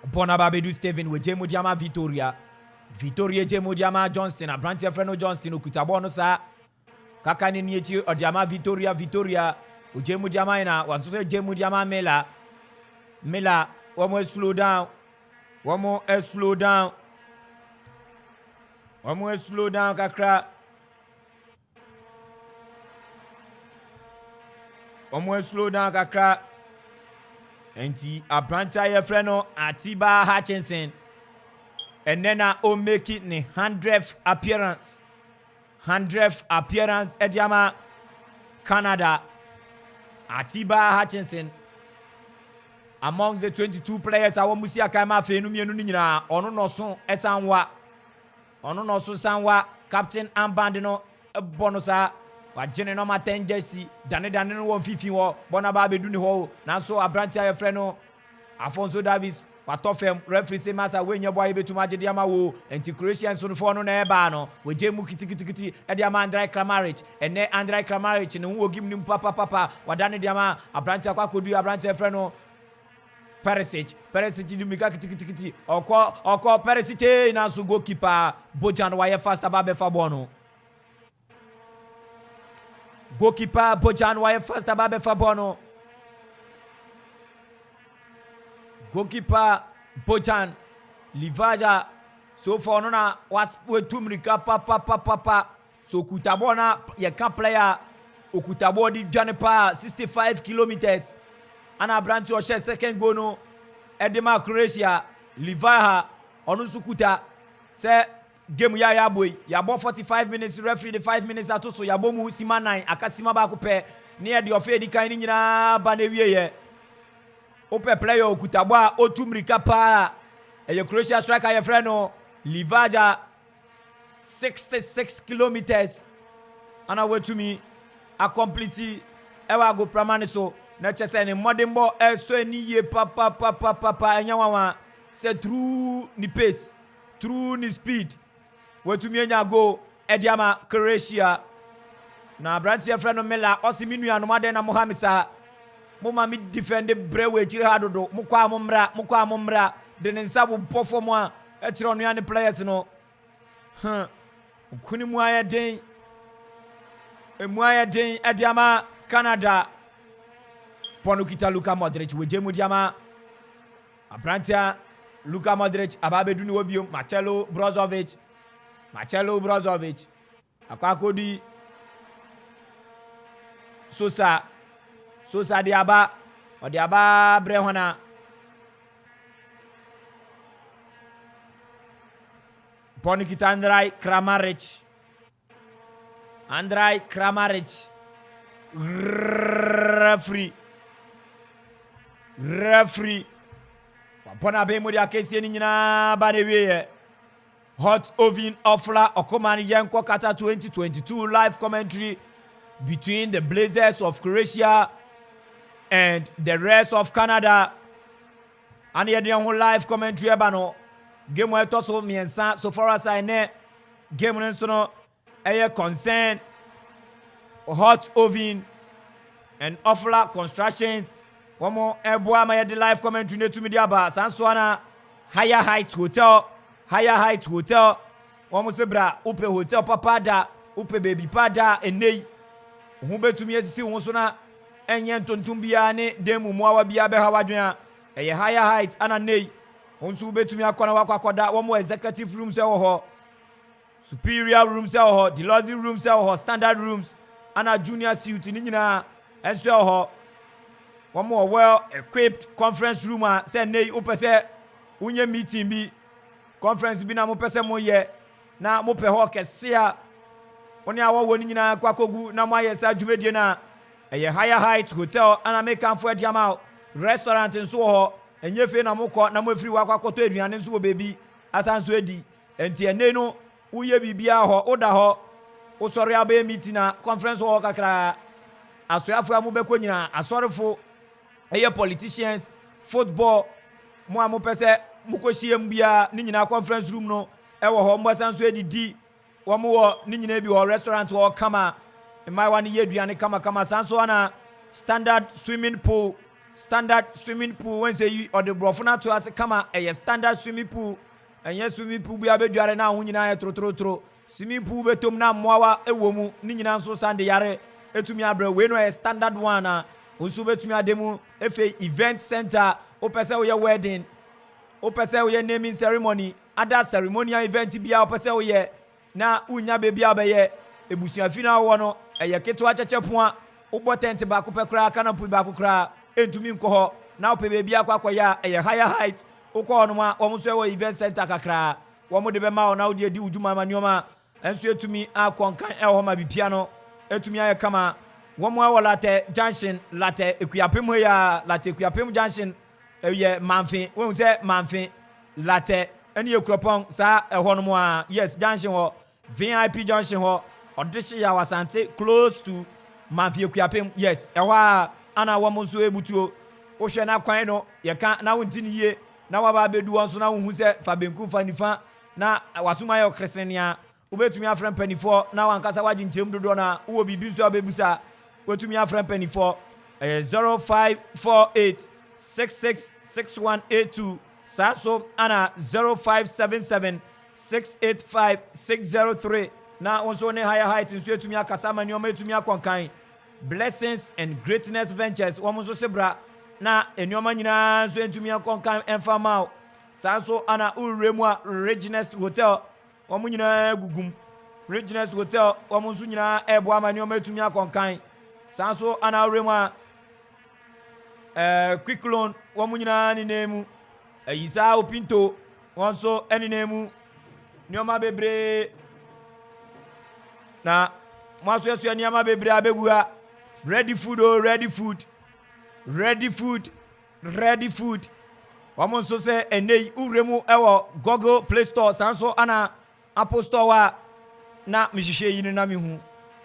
Bona Babedu Steven with Jemu Diama Victoria Jemu Diama Johnston, a branch of Freno Johnston, Kutabono sa. Kakani niechi Odiama Victoria Ujemu Jamaina was Jemu Jama Mela one more slow down kakra enti abranta ye freno Atiba Hutchinson and then o make it ne 100th appearance Ediama Canada. Atiba Hutchinson amongst the 22 players I want to see a kama fenu mienu nyina ono no so sanwa captain ambandino bonusa wa gene no 10 jersey dane no 150 wo bona ba bedu ni ho na so abranti aye frɛ no Afonso Davis watofem referee say masa wenye boy betuma gede ama wo enti Croatian so no na eba no we jemu kitikiti e de ama Andrej Kramaric ene Andrej Kramaric ne wo gim nim papa wadane de ama abranti akwa kodu abranti frɛ no Perisic di mika kitikiti oko Perisic na so goalkeeper Bojan wa ye fast aba be fa bono goalkeeper Bojan wa ye fast aba be fa bono goalkeeper Bojan Livaja so for no na was wetumrika papa so kutabona ye kan player okutabo di dwane pa 65 kilometers ana branch o share second goal no edema Croatia Livaja onu sukuta se game ya boy ya bo 45 minutes referee the 5 minutes atoso ya bo mu sima 9 akasima ba ko pe ne ye de ofedi kan ni nyina ba na wie ye ope player okutabo a otumrika pa eye Croatia striker ye frɛ no Livaja 66 kilometers ana wetumi a complete ewa go pramane so na chese ni modern ball eso ni ye papa enya wawa se through ni pace through ni speed wetumi enya go ediama Croatia na branch ye frɛ no Mela osimi nua no maden na Mohamisa mo ma mi defend brewe chire hadodo mo kwa momra de ne nsabu perform a e chire ono ya ne players no kuni mu aye den ediama Canada ponukita Luka Modric we jemu diama abrantia Luka Modric ababedu ni wobio Marcelo Brozovic akwakodi Sosa diaba odiaba brehona ponukita Andrej Kramaric referee wapona be modi akesi ni nyina ba de wie hot oven ofla okomani yenko kata 2022 live commentary between the Blazers of Croatia and the rest of Canada and ye dey on live commentary eba no game we to so miensa so far as I know game no so no eye concern hot oven and ofla constructions one more eboa ma the live commentary ne to media ba sansoana higher heights hotel one more sebra upe hotel papada upe baby pada enei hu betumi asisi hu so na enye ntontum bia ne demu muawa bia be hawadwen eye higher heights ana nei hu so betumi akona wakwakoda one more executive rooms e ho superior rooms e ho deluxe rooms e ho standard rooms ana junior suit ni nyina enso ho wɔn well equipped conference room a sɛ nei wopɛ sɛ wonye meeting bi conference bi na mo pɛ sɛ mo yɛ na mo pɛ hɔ kɛse a wɔn a wɔwɔ ni nyina kwakogu na mo ayɛ saa dwumadie na ɛyɛ higher height hotel ana mekanfo adiama restaurant nso wɔ hɔ enye fe na mo kɔ na mo afiri wa kwakoto aduane nso wɔ beebi asan so edi enti ɛnei no woyɛ bibia hɔ woda hɔ wosɔre abɛyɛ meeting na conference hɔ kakra asoafo a mo bɛkɔ nyina asɔrefo ɛyɛ politicians football mo a mo pɛ sɛ mo kɔ hyia mu bia ne nyina conference room no ɛwɔ hɔ mo asan so edidi wɔn wɔ ne nyina bi hɔ restaurant hɔ kama mmaayewa ne yɛ aduane kama san so ana standard swimming pool wɔn sɛ yi ɔde borɔfo no ato ase kama ɛyɛ standard swimming pool ɛnyɛ swimming pool bi abɛdware na ho nyinaa yɛ torotoro swimming pool bɛtom na mmoawa ɛwɔ mu ne nyinaa nso san de yare ɛtumi abrɛ wei no ɛyɛ standard one a nso bɛtumi ade mu efe event center wopɛ sɛ woyɛ wedding wopɛ sɛ woyɛ naming ceremony ada ceremonial event bia wopɛ sɛ woyɛ na wonya baabi a bɛyɛ ebusuafi na wɔ no ɛyɛ ketewa kyɛkyɛ poa wobɔ tent baako pɛ koraa canopy baako koraa ɛntumi nkɔ hɔ na wopɛ baabi akɔ akɔyɛ a ɛyɛ higher height wokɔ hɔ no a wɔn nso ɛwɔ event center kakraa wɔn de bɛma wo na wode adi wo dwuma ma nneɛma ɛnso ɛtumi akɔnkan ɛwɔ hɔ ma bipia no ɛtumi ayɛ kama wɔn ɛwɔ latɛ junction latɛ ekuapem hɔ yɛ latɛ ekuapem junction ɛyɛ manfe wɔn sɛ manfe latɛ ɛne ekuropɔn saa ɛhɔ no a yes junction hɔ vip junction hɔ ɔde hye yɛ awasante close to manfe ekuapem yes ɛhɔ a ana wɔn nso ebutuo wohwɛ na kwan no yɛka na wɔn ti ne yie na waba abedu wɔn so na wɔn hu sɛ fa benku fa nifa na wasoma yɛ ɔkresenia wobɛtumi afrɛ mpanimfoɔ na wankasa wagye nkyɛm dodoɔ na wowɔ biribi nso a wobɛbusa wotumi afrɛ mpanimfoɔ 0548 666182 saa so ana 0577 685 603 na wo nso ne higher height nso etumi akasa ma nneɔma etumi akɔnkan blessings and greatness ventures wɔn nso se bra na nneɔma nyinaa nso etumi akɔnkan ɛmfa ma wo saa so ana uremu a Reginest Hotel wɔn nyinaa gugum Reginest Hotel wɔn nso nyinaa ɛboa ma nneɔma etumi akɔnkan saa so ana uremu a quick loan wɔn nyinaa ne nemu ayisa opinto wɔn nso ɛne nemu nneɔma bebree na mo asoɛsoɛ nneɛma bebree abegu ha ready food wɔn nso sɛ ɛnɛyi uremu ɛwɔ Google Play Store saa nso ana Apple Store a na mehyehyɛ yi no na mehu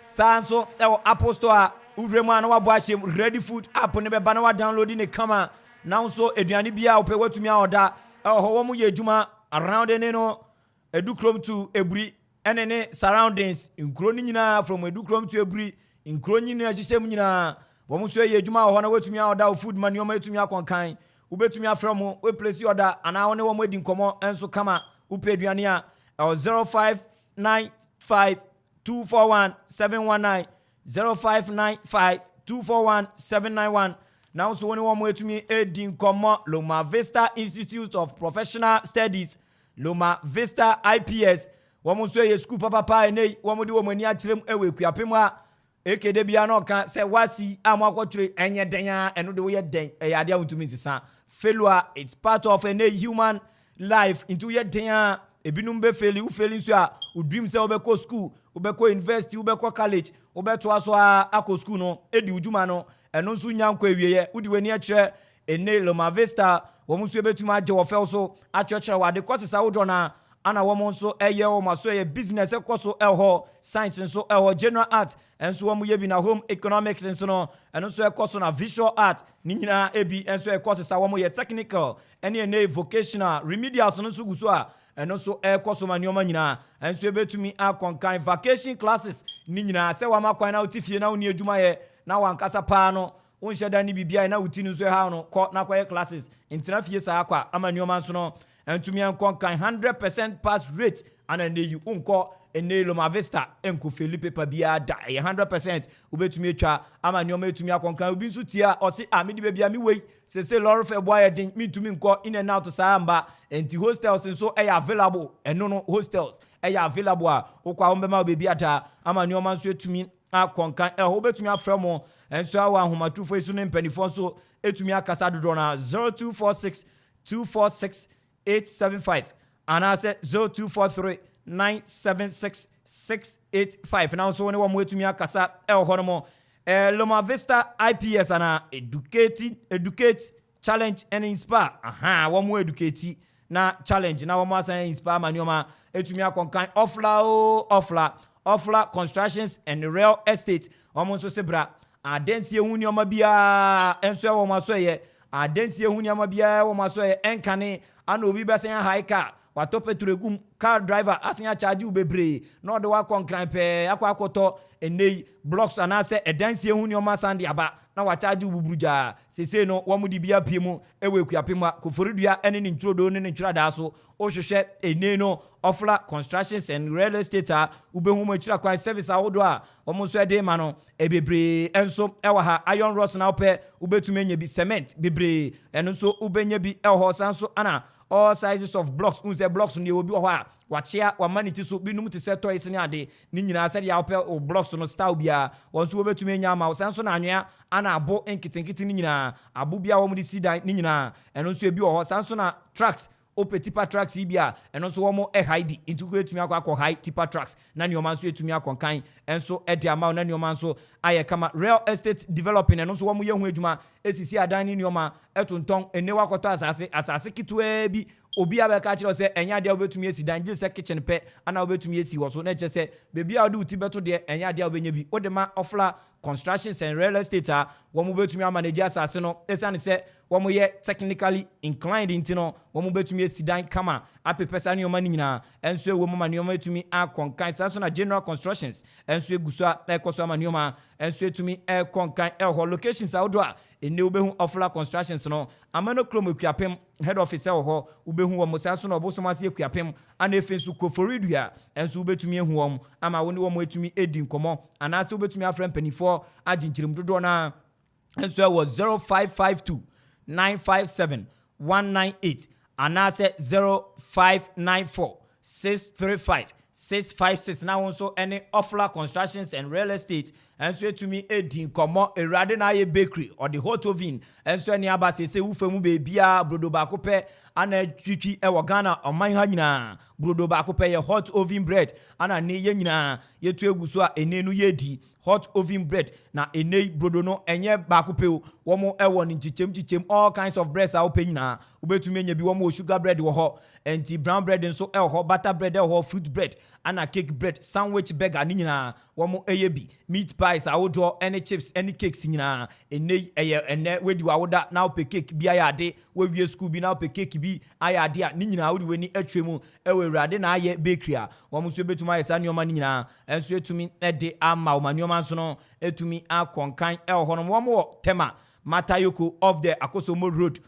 saa nso ɛwɔ Apple Store a uremu a na wabɔ ahyɛm ready food app ne bɛba na wadownload ne kama na nso aduane bia wopɛ watumi a ɔda ɛwɔ hɔ wɔn yɛ adwuma around ne no Edukrom to Ebri ɛne ne surroundings nkuro ne nyinaa from Edukrom to Ebri nkuro nyinaa hyehyɛ mu nyinaa wɔn nso yɛ adwuma wɔ hɔ na watumi a ɔda food ma nneɛma etumi akɔnkan wobɛtumi afrɛ mo we place order ana wo ne wɔn adi nkɔmɔ enso kama wopɛ aduane a 0595241719 0595241791 na nso wo ne wɔn etumi adi nkɔmɔ Loma Vista Institute of Professional Studies Loma Vista IPS wɔn nso yɛ school papa enei wɔn de wɔn ani akyerɛm ɛwɔ ekuapem a ekede bia na ɔka sɛ wasi a mo akɔtwere ɛnyɛ den a ɛno de woyɛ den ɛyɛ ade a wontumi nsesa failure it's part of a human life into yɛ den a ebinum be faili wo faili nso a wo dream sɛ wobɛkɔ school wobɛkɔ university wobɛkɔ college wobɛtoa so a akɔ school no edi udwuma no ɛno nso nya nkɔ ewieyɛ wodi wani akyerɛ ene Loma Vista wɔn nso ebetumi agye wɔ fɛw so akyerɛkyerɛ wade kɔsesa wodɔ na ana wɔn nso ɛyɛ wɔn so ɛyɛ business ɛkɔ so ɛhɔ science nso ɛhɔ general art ɛnso wɔn yɛ bi na home economics nso no ɛno nso ɛkɔ so na visual art ne nyinaa ebi ɛnso ɛkɔ so sa wɔn yɛ technical ɛne ɛne vocational remedial so nso gu so a ɛno nso ɛkɔ so ma nneɛma nyinaa ɛnso ebetumi akɔnkan vacation classes ne nyinaa sɛ wɔn akwan na wɔte fie na wɔn adwuma yɛ na wɔn ankasa paa no wɔn hyɛ dan ne biribiara na wɔte no nso ɛha no kɔ na kɔyɛ classes ntena fie saa akɔ ama nneɛma nso no ɛntumi nkɔnkan 100% pass rate ana ne yi unkɔ ene Loma Vista enko feli paper bia da 100% ubetumi atwa ama nneɔma etumi akɔnkan obi nso tia ɔse amedi bia mi wei sese lɔre fɛ boy den mi tumi nkɔ in and out saa amba enti hostels nso ɛyɛ available ɛno no hostels ɛyɛ available a wokɔ a wɔn bɛma obi ata ama nneɔma nso etumi akɔnkan ɛhɔ wobɛtumi afrɛ mo ɛnso awɔ ahomatrofo yi so ne mpanifo nso ɛtumi akasa dodoɔ na 0246 246 875 anaasɛ 0243 976 685 na nso ne wɔn ɛtumi akasa ɛwɔ hɔ no mo Loma Vista IPS ana educate challenge and inspire wɔn mo educate na challenge na wɔn asan inspire ma nneɛma etumi akɔnkan offla constructions and real estate wɔn nso se bra adansie hu nneɛma biara nso wɔn aso yɛ adansie hu nneɛma biara wɔn aso yɛ ɛnkane ana obi bɛsɛn high car wato petrogum car driver asenya charge u bebre na ɔde wakɔnkran pɛɛ akɔtɔ enei blocks anase ɛdansie hu nneɛma sande aba na wa charge u buburuja sese no wɔn de bia pie mu ewe kuapema koforidua ɛne ne ntrodo ne ntrada so ohwehwɛ enei no ofla constructions and real estate a ubehu mo akira kwan service ahodo a wɔn nso ɛde ma no ebebre enso ɛwɔ ha iron rods na opɛ ubetumi nya bi cement bebre ɛno nso ubenya bi ɛwɔ hɔ sanso ana all sizes of blocks unse blocks ne obi wɔ hɔ a wachia wamaniti so binum te sɛ toys ne ade ne nyinaa sɛ dia opɛ o blocks no style bia wɔn nso obetumi nya ma sanso na anwea ana abo nkitenkite ne nyinaa abo bia wɔn de sidan ne nyinaa ɛno nso ebi wɔ hɔ sanso na tracks ope tipa tracks ibia ɛno nso wɔn high bi into go etumi akɔ high tipa tracks na nneɛma nso etumi akɔnkan ɛnso ɛde ama na nneɛma nso ayɛ kama real estate developing ɛno nso wɔn yɛ ho adwuma esisi adan ne nneɛma ɛtontɔn enewa akɔtɔ asase kitwaa bi obi abɛka kyerɛ sɛ ɛnya ade obetumi esi dan gye sɛ kitchen pɛ ana obetumi esi wɔ so na kyerɛ sɛ beebi a ɔde uti bɛto deɛ ɛnya ade obenya bi ode ma ofla constructions and real estate a wɔn betumi amanage asase no esane sɛ wɔn yɛ technically inclined nti no wɔn betumi esi dan kama apepesa ne ɔma ne nyinaa ɛnso ewo ma ne ɔma etumi akɔnkan sanso na general constructions ɛnso eguso a ɛkɔso ama ne ɔma ɛnso etumi ɛkɔnkan ɛwɔ locations ahodoɔ a ene ubehu ofla constructions no amano kromo kuapem head office ɛwɔ hɔ ubehu wɔn sanso na ɔbosom ase kuapem ana efensu koforidua ɛnso ubetumi ehu wɔn ama wɔn wɔn etumi edi nkɔmɔ anaasɛ ubetumi afrɛ mpanifo agyinkyerem dodoɔ na ɛnso ɛwɔ 0552 957 198 anaasɛ 0594 635 656 na wɔn nso ɛne ofla constructions and real estate ɛnso etumi edi nkɔmɔ erade na ayɛ bakery ɔde hot oven ɛnso ɛne aba sese wufa mu beebia brodo baako pɛ ana twitwi ɛwɔ Ghana ɔman ha nyinaa brodo baako pɛ yɛ hot oven bread ana ne yɛ nyinaa yɛtu egu so a ene no yɛ di hot oven bread na ene brodo no ɛnyɛ baako pɛ o wɔn ɛwɔ ne nkyikyem all kinds of breads a wopɛ nyinaa wobɛtumi anya bi wɔn wɔ sugar bread wɔ hɔ ɛnti brown bread nso ɛwɔ hɔ butter bread ɛwɔ hɔ fruit bread ana cake bread sandwich burger ne nyinaa wɔn ɛyɛ bi meat pies ahodoɔ ɛne chips ɛne cakes nyinaa ene ɛyɛ ɛnɛ wedi wawoda na wopɛ cake bi ayɛ ade wɔwie school bi na wopɛ cake bi ayɛ ade a ne nyinaa wode w'ani atwa mu ɛwɔ Awurade na ayɛ bakery a wɔn nso bɛtumi ayɛ saa nneɛma ne nyinaa ɛnso etumi ɛde ama wɔn nneɛma nso no etumi akɔnkan ɛwɔ hɔ no wɔn wɔ Tema Matayoko of the Akosomo Road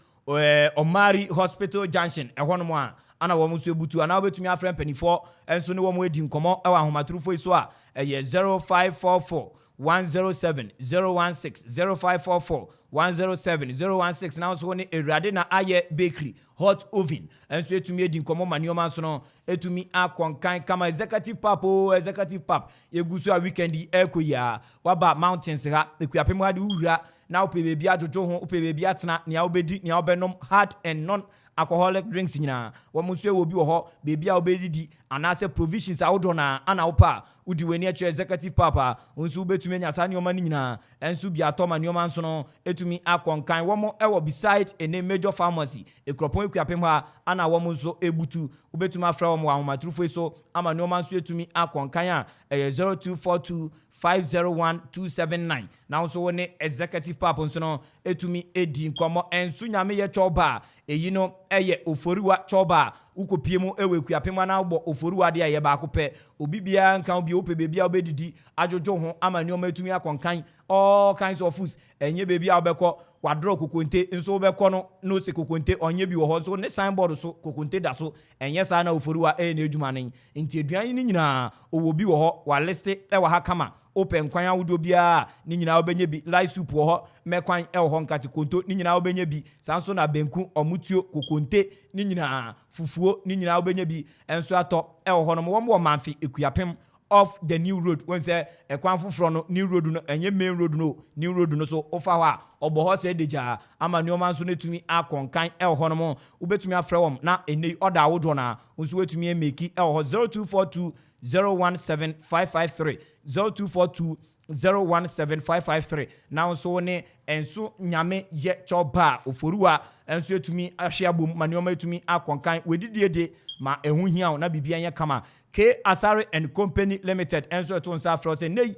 Omari Hospital Junction ɛhɔ no a ana wɔn nso ebutu ana wobɛtumi afrɛ mpanifo ɛnso ne wɔn edi nkɔmɔ ɛwɔ ahomatorofo yi so a ɛyɛ 0544 107 016 0544 107 016 na nso ne Awurade na ayɛ bakery hot oven ɛnso etumi edi nkɔmɔ ma nneɛma nso no etumi akɔnkan kama executive pap yegu so a weekend ɛkɔ ya waba mountains ha ekuapem ha de wura na wopɛ beebi adwojo ho wopɛ beebi atena nea wobɛdi nea wobɛnom hard and non alcoholic drinks nyinaa wɔn nso ɛwɔ bi wɔ hɔ beebi a wobɛdidi anaasɛ provisions ahodoɔ na ana wopa wodi w'ani akyerɛ executive papa nso wobɛtumi anya saa nneɛma no nyinaa ɛnso bi atɔ ma nneɛma nso no etumi akɔnkan wɔn ɛwɔ beside ene major pharmacy ekuropɔn ekuapem ha ana wɔn nso ebutu wobɛtumi afrɛ wɔn wɔ ahomatorofo so ama nneɛma nso etumi akɔnkan a ɛyɛ 0242 501279 na nso wo ne executive pap nso no etumi edi nkɔmɔ enso nyame yɛ chɔba eyi no ɛyɛ oforiwa chɔba ukopie mu ewe kuapem na bɔ oforiwa de ayɛ baako pɛ obi bia nka obi opɛ bebi a obedidi adwojo ho ama nneɛma etumi akɔnkan all kinds of foods enye bebi a obɛkɔ wadro kokonte nso obɛkɔ no se kokonte onye bi wɔ hɔ nso ne signboard so kokonte da so enye saa na oforiwa na edwuma nen nti aduan ni nyinaa owo bi wɔ hɔ wa list ɛwɔ ha kama open kwan awodo bia ni nyinaa obenye bi light soup wɔ hɔ mekwan ɛwɔ hɔ nkate konto ni nyinaa obenye bi sanso na benku omutuo kokonte ni nyinaa fufuo ni nyinaa obenye bi enso atɔ ɛwɔ hɔ no wɔn wɔ manfi ekuapem off the new road when say ekwan foforo no new road no enye main road no new road no so ofa ho a obo ho say deja ama nneoma nso netumi akonkan e ho no mo ubetumi afre wom na ene order awodo na nso wetumi emeki e ho 0242 017553 0242 017553 now so ne enso nyame ye choba oforuwa enso etumi ahwe abom ma nneoma etumi akonkan wedidie de ma ehu hia na bibia ye kama K Asare and Company Limited enso eto nsa afro say nei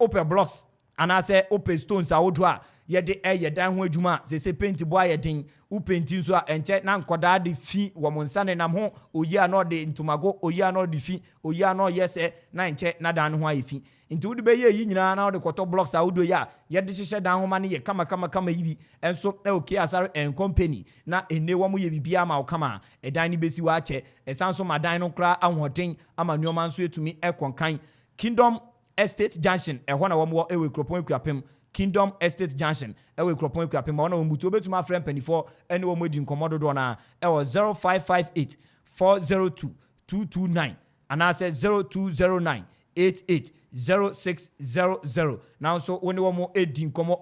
open blocks anase open stones awodo a ye de ye dan ho adwuma se paint boy ye din u paint nso a enche na nkoda de fi wo monsa ne nam ho oyi ano de ntumago oyi ano de fi oyi ano yese na enche na dan ho ayefi nti wo de be ye yi nyina na wo de koto blocks awodo ya ye de hihye dan ho ma ne ye kama yibi enso okay Asare and Company na ene wo mo ye bibia ma wo kama edan ni besi wa ache esanso madan no kra ahoden ama nneoma nso etumi ekonkan Kingdom Estate Junction ehɔ na wɔn wɔ ewe Kropon Ekuapem Kingdom Estate Junction ewe Kropon Ekuapem ma wɔn wɔn butu obetuma frɛ mpanifo ɛne wɔn edi nkɔmɔ dodoɔ na ɛwɔ 0558 402 229 anaasɛ 0209 88 0600 na nso wɔn wɔn edi nkɔmɔ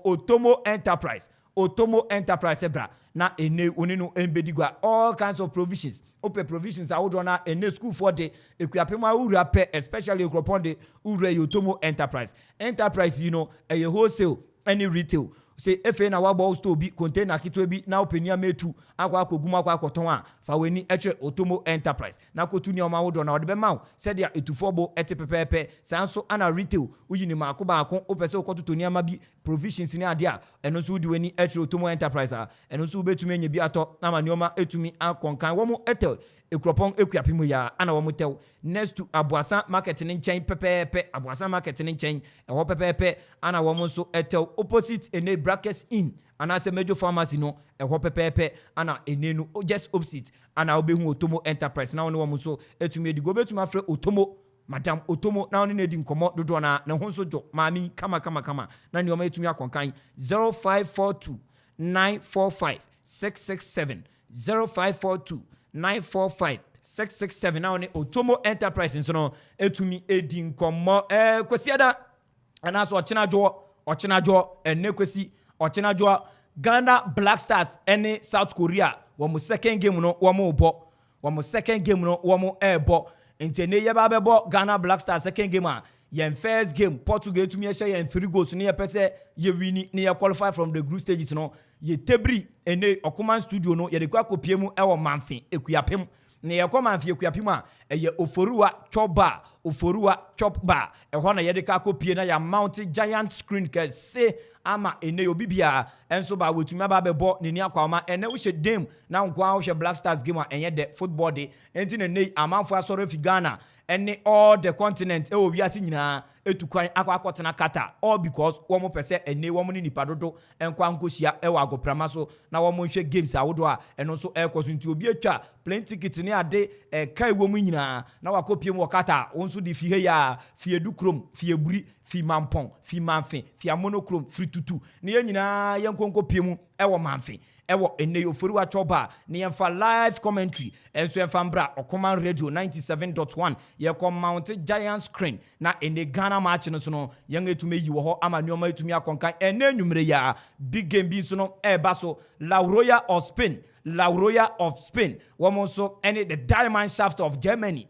Otomo Enterprise ebra na ene oni no embedigwa all kinds of provisions open provisions awodo na ene school for the Ekuapem awura pe especially Kropon de ure Otomo Enterprise you know a wholesale any retail say efe na wabo store bi container kitwe bi na openia metu akwa akoguma akwa akoton a fa weni eche Otomo Enterprise na kotu ni oma wodo na odebe mawo said ya etufobo ete pepepe sanso ana retail uyini maako baako opese okototo ni ama bi provisions ni ade a eno so di weni eche Otomo Enterprise a eno so betumi anya bi ato na ma nioma etumi akonkan wo mo etel Ekropon Ekuapem ya ana wo motel next to Abuasa market ni nchen pepepe Abuasa market ni nchen eho pepepe ana wo mo so etel opposite ene brackets in ana se major pharmacy no eho pepepe ana ene no just opposite ana obehu Otomo Enterprise na wo mo so etumi edigo betumi afre Otomo Madam Otomo na oni edi nkomo dodo na ne ho so jo mami kama na ni o ma etumi akonkan 0542 945 667 0542 945-667 now ne Otomo Enterprise nso no etumi edi nkomo kwesiada ana so ochenadwo enne kwesi ochenadwo Ghana Black Stars ene South Korea wo mo second game no wo mo ebo ntene ye ba bebo Ghana Black Stars second game a yen first game Portugal etumi ehye yen 3 goals ne ye pese ye wini ne ye qualify from the group stages no ye tebri ene Okuman studio no ye de kwa kopie mu ewo manfe Ekuapem ne ye kwa manfe Ekuapem a eye oforuwa chop bar ehɔ na ye de ka kopie na ya mount giant screen kese ama ene obibia enso ba wetumi aba bebo ne ni akwama ene wo hye dem na nkwa wo hye Black Stars game a enye de football de enti ne nei amanfo asɔre fi Ghana ene all the continent wo wiase nyina etukwan akotena kata all because wo mo pese ene wo mo ni nipa dodo enkwa nkohia e wa agoprama so na wo mo hwe games awodo a eno so ekoso nti obi atwa plane ticket ne ade kai wo mo nyina na wakopie mo kata onso di fi he ya fi edukrom fi eburi fi mampon fi manfe fi amonokrom fi tutu ne ye nyina yenkonko pie mu e wo manfe ewo ene oforuwa choba ne yemfa live commentary enso yemfa mbra Okuman Radio 97.1 ye mount giant screen na ene Ghana match no so no yen etume yi wo ho ama neoma etumi akonkan ene nwumre ya big game bi so no eba so La Royal of Spain womo so ene the diamond shaft of Germany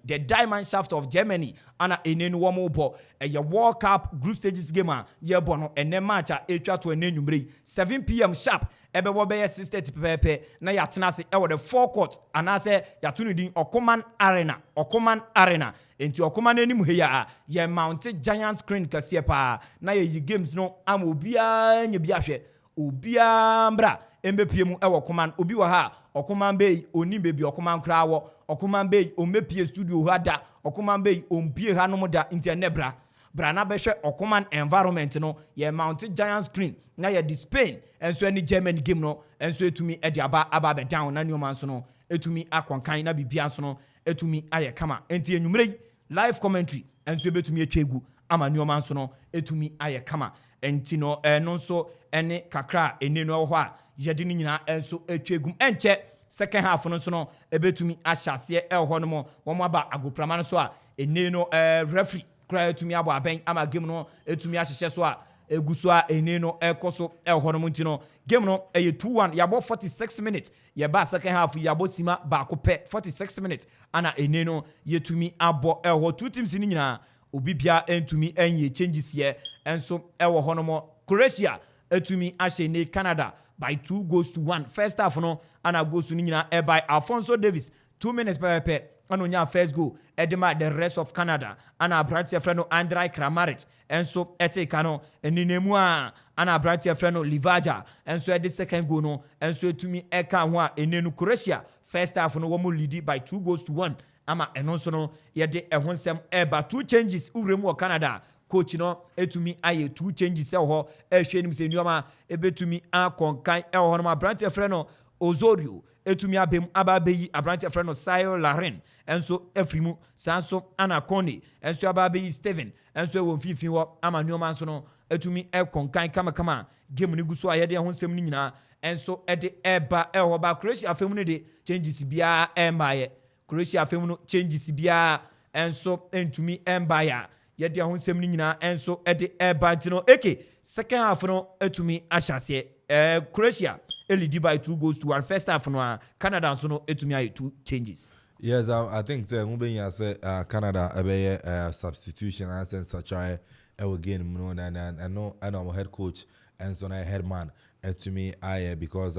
ana ene no womo bo ye World Cup group stages game a ye bo no ene match a etwa to ene nwumre 7 p.m. sharp ebe wo be 6:30 pepe na ya tena se e wo the forecourt anase ya tunu din Okuman Arena enti Okuman anim he ya ye mount giant screen kase pa na ye yi games no am obia nya bi ahwe obia mbra embepie mu e wo Okuman obi wa ha Okuman Bay oni bebi Okuman kra wo Okuman Bay o mepie studio hada Okuman Bay o mpie ha no moda enti enebra brana behwe Okuman environment no ye mount giant screen na ye di Spain enso any Germany game no enso etumi e di aba be down na nyoma nso no etumi akonkan na bibia nso no etumi aye kama enti enwumre live commentary enso ebetumi atwegu ama nyoma nso no etumi aye kama enti no no nso ene kakra ene no ho a yede ni nyina enso atwegum enche second half no nso no ebetumi ahyase ho no mo wo aba agoprama no so a ene no referee kra etumi abo aben ama game no etumi ahyehyɛ so a egu so a eni no ekoso ehɔ no munti no game no 2-1 yabo 46 minutes yeba second half yabo sima ba ko pɛ 46 minutes ana eni no yetumi abo ehɔ two teams ni nyina obi bia entumi enye changes here enso ehɔ hɔ no mo Croatia etumi ahye ne Canada by 2-1 first half no ana goals ni nyina by Alphonso Davies 2 minutes per and on your first goal, Edema the rest of Canada, and our brother friend Andrei Kramaric, and so Etekano, and Ninemua, and our brother friend Livaja, and so at the second goal, no, and so to me Ekawa, and then Croatia, first half no one lead by 2-1, Ama, and also no, yet they want some but 2 changes, Uremo Canada. Coach no etumi aye 2 changes ho ehwe nim se nyoma ebetumi akonkan ho no ma branch friend no Osorio etumi abem ababeyi abrante friend no Sayo Larin enso afrimu sanso Anacone enso ababeyi Steven enso won fifin ho ama nyoma nso no etumi ekonkan kama game ni guso ayede ho nsem ni nyina enso ede eba ho ba Croatia afemu ne de changes bia embaye Croatia afemu no changes bia enso entumi embaye yede ho nsem ni nyina enso ede eba ntino second half no etumi ahyase Croatia lead by 2-1 first half no Canada so no etumi aye 2 changes. Yes, I think say Mubenya say Canada a substitution and sense such a again no and I know head coach and so na head man to me I because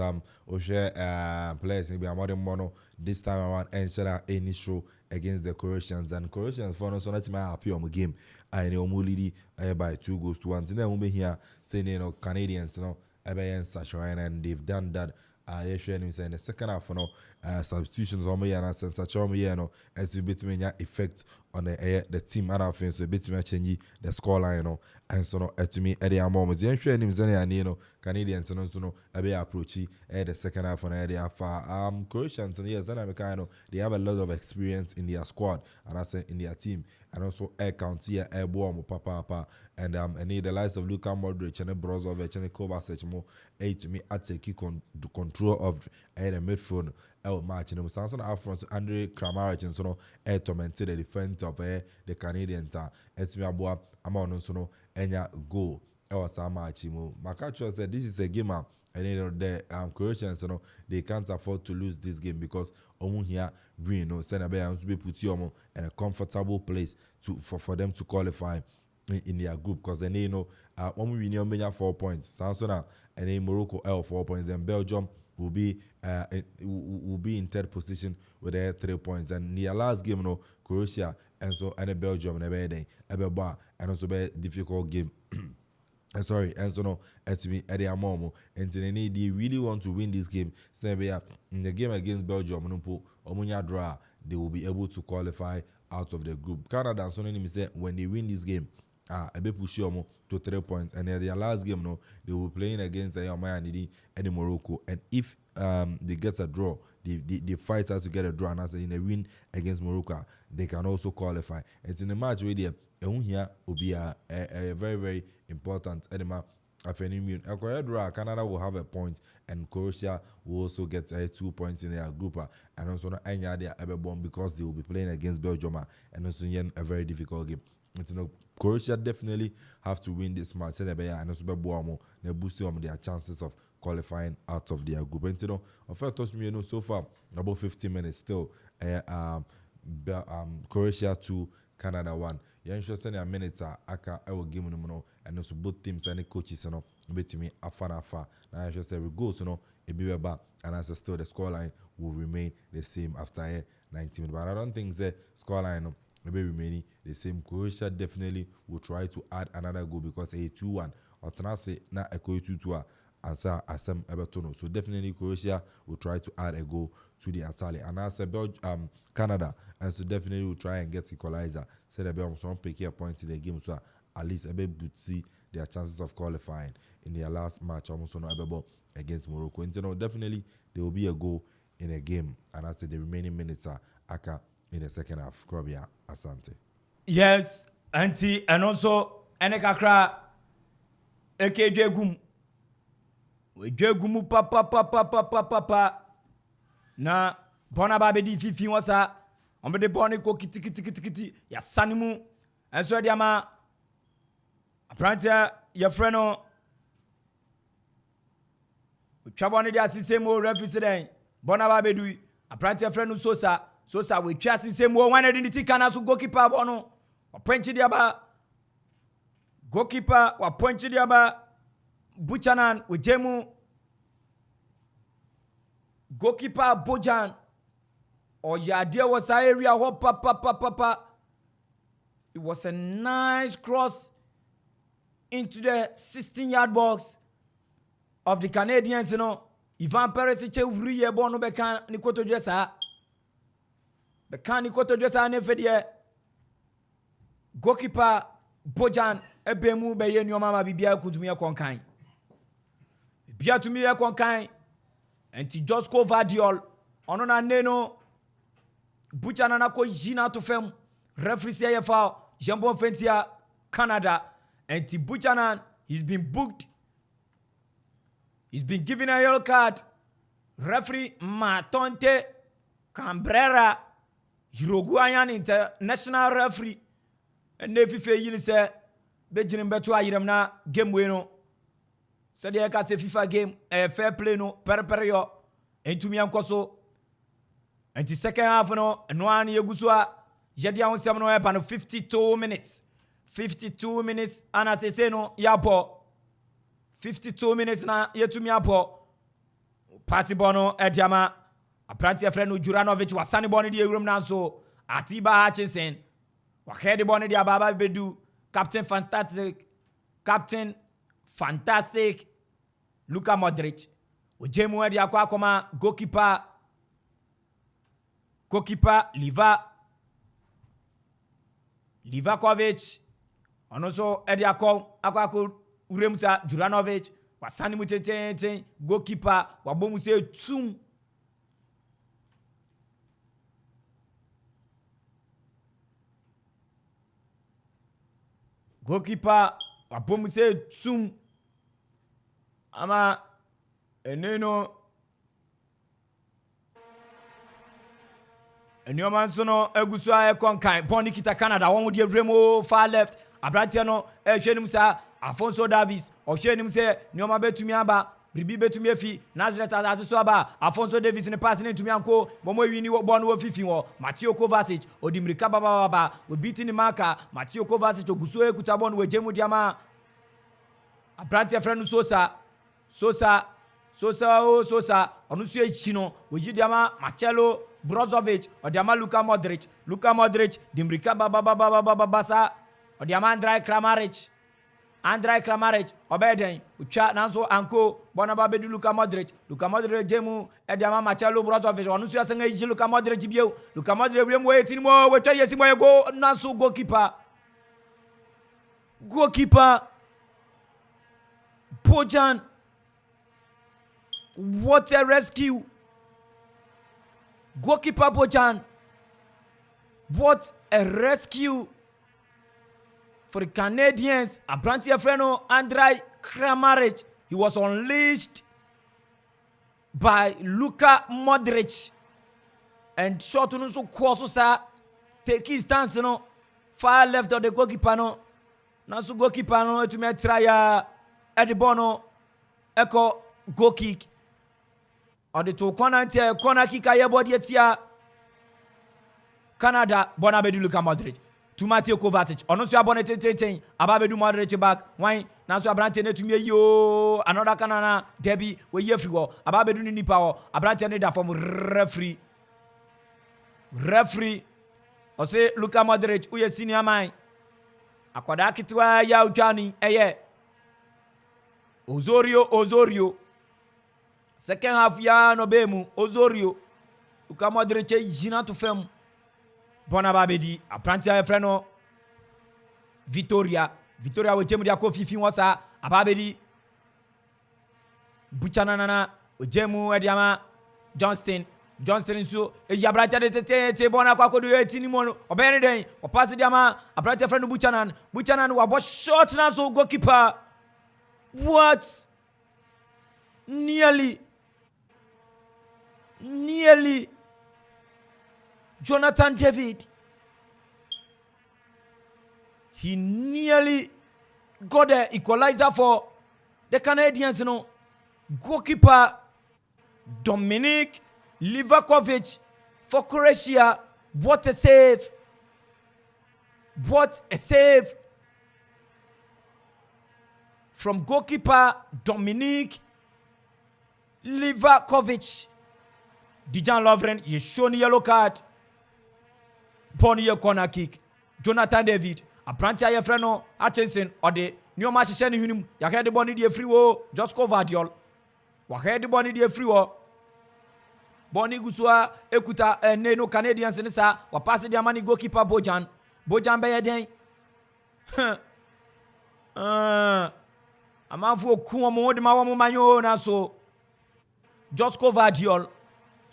players be modern mono this time around and share any show against the Croatians and Croatians for no so not my happy on game I know lead by 2-1 then we here saying you know Canadians you know and they've done that. In the second half, substitutions on me and such as a bit effect on the team and our fans, a bit change the scoreline, and so to me at the moment. The Canadians and approachy the second half on the far Croatians and yes, they have a lot of experience in their squad and I say in their team, and also air county air bomb papa and need the likes of Luka Modric and Brozovic and Kovacic more to me at take control of the midfield match. You know, Samson up front Andrei Kramaric and so no tormented the defense of the Canadians. It's me aboa amount so no enya goal. Was a match. Makacho said this is a game. And the Croatians, they can't afford to lose this game because here win, Senegal to be put you in a comfortable place for them to qualify in their group because they know when we win 4 points, Sansona and then Morocco 4 points, and Belgium will be in third position with their 3 points. And the last game, Croatia and Belgium and also be difficult game. Sorry, and so no, to me at the moment, and they really want to win this game. So in the game against Belgium, Omunya draw, they will be able to qualify out of the group. Canada, so say when they win this game, a bit push to 3 points, and then their last game, they will be playing against the and Morocco, and if they get a draw, they fight out to get a draw, and as in a win against Morocco, they can also qualify. It's in the match where here will be a very, very important element of an immune. Canada will have a point, and Croatia will also get 2 points in their group, and also not any other because they will be playing against Belgium, and also a very difficult game. Croatia definitely have to win this match, and also boost their chances of qualifying out of their group. And so far about 15 minutes still. Croatia 2, Canada 1. You're interested in a minute. I will give them and also both teams and the coaches bet me afa. Now I just say we go it be back and as still the scoreline will remain the same after 90 minutes. But I don't think the scoreline will be remaining the same. Croatia definitely will try to add another goal because a 2-1 or say na a 2-2 answer Asem Everton. So definitely Croatia will try to add a goal to the Italy. And as a Canada, and so definitely will try and get equalizer. So the Belgium pick a points in the game, so at least a bit see their chances of qualifying in their last match almost on against Morocco. And definitely there will be a goal in a game. And as the remaining minutes are in the second half. Krobia Asante. Yes, Auntie, and also Enekakra Ekejegum. Wejegumu papa na bona babedi fifi wasa ombe de boni ko kiti ya sanimu and so diama aprantia your friend no we twabɔ ne de asise mo referee den bona ba bedu aprantia friend no sosa we twa asise mo wan identity kana so goalkeeper bɔ no opanchi diaba goalkeeper wa punch diaba Buchanan we jemu goalkeeper Bojan or Yadia was area papa. It was a nice cross into the 16-yard box of the Canadians, you know. Ivan Perisic uriye bono bekan nikoto dwesa. Bekan nikoto dwesa nefedie. Goalkeeper Bojan ebemu beye nyoma bibia kutumi konkan. Bibia tumi konkan. Enti Josko Vadiol ono na neno Buchanan na ko jina to fem referee say foul Jambon Fentia Canada. Enti Buchanan he's been booked. He's been given a yellow card. Referee Matonte Cambrera Uruguayan international referee and nefi fe yini se bejinin beto ayirem na game we no said the ka se FIFA game fair play no per yo entumi ankoso enti second half no an yeguso a yedi ahosem no eba no 52 minutes ana se no yabo 52 minutes na yetumi abo pass bono ediama apranti friend Juranovic wasani boni di ewrum na so Atiba Hutchinson wa head boni di ababa bedu Captain Fantastic Luka Modric ojemu edi akwa akoma goalkeeper Livakovic onoso edi akwa uremsa Juranovic wasani mutete goalkeeper wabomu se tum goalkeeper wabomu se tum ama eneno enioma nsono eguso a ekonkan boni kita Canada won de remo far left abrante no ehwenim sa Afonso Davis ohwenim se nioma betumi aba bribi betumi afi Nazareth aseso aba Afonso Davis ne pass ne tumi anko bomo wi ni bonu wo fifi wo Mateo Kovacic odimrika baba obiti ni maka Mateo Kovacic oguso ekuta bonu wejemu diama abrante friend Sosa onusu echino wejidiama Marcelo Brozovic odiama Luka Modric dimrika baba sa odiama Andrei Kramaric obeden utwa nanso anko bona ba bedu Luka Modric jemu odiama Marcelo Brozovic onusu asenga eji Luka Modric bieu Luka Modric wem wo etini mo wetwa yesi mo ego nanso goalkeeper Bojan. What a rescue. Goalkeeper Bojan. What a rescue for the Canadians. Abrantia Freno Andrei Kramaric. He was unleashed by Luka Modric. And shot on so Kososa take his stance no far left of the goalkeeper no. Nasu goalkeeper no to me try Edibono Echo goal kick. Or the two corner kick a body tia Canada Bonabedu Luka Modric to Mateo Kovacic. Or no so abonete Ababedu Modric back. Why now so Abrante to me yo another Canada Debbie we ye free go Ababedu ni power Abrante da from referee or say Luka Modric uye senior man akwada kitwa ya utani eye Osorio second half ya no bemu Osorio Luka Modric jina to fem bona babedi apranti a freno Victoria we jemu dia ko fifi wasa ababedi Buchanan ojemu ediama Johnston so ya brata de te bona kwa kodu etini mo obene den o pass diama abrata freno Buchanan wa bo shot na so goalkeeper. What? Nearly. Jonathan David. he nearly got the equalizer for the Canadians. You know, goalkeeper Dominik Livakovic for Croatia. What a save! What a save from goalkeeper Dominik Livakovic. Dejan Lovren, you shown yellow card. Pony your corner kick. Jonathan David, a branch of Freno, Atchison, or the new match sending him. You had the bonnie free wo, just covered y'all. What had the bonnie free wo? Bonnie Gusua, Ekuta, and no Canadians in the sa, or pass their money goalkeeper Bojan. Bojan Bayadin. A man for Kuamo, the Mawamu na so. Just covered y'all.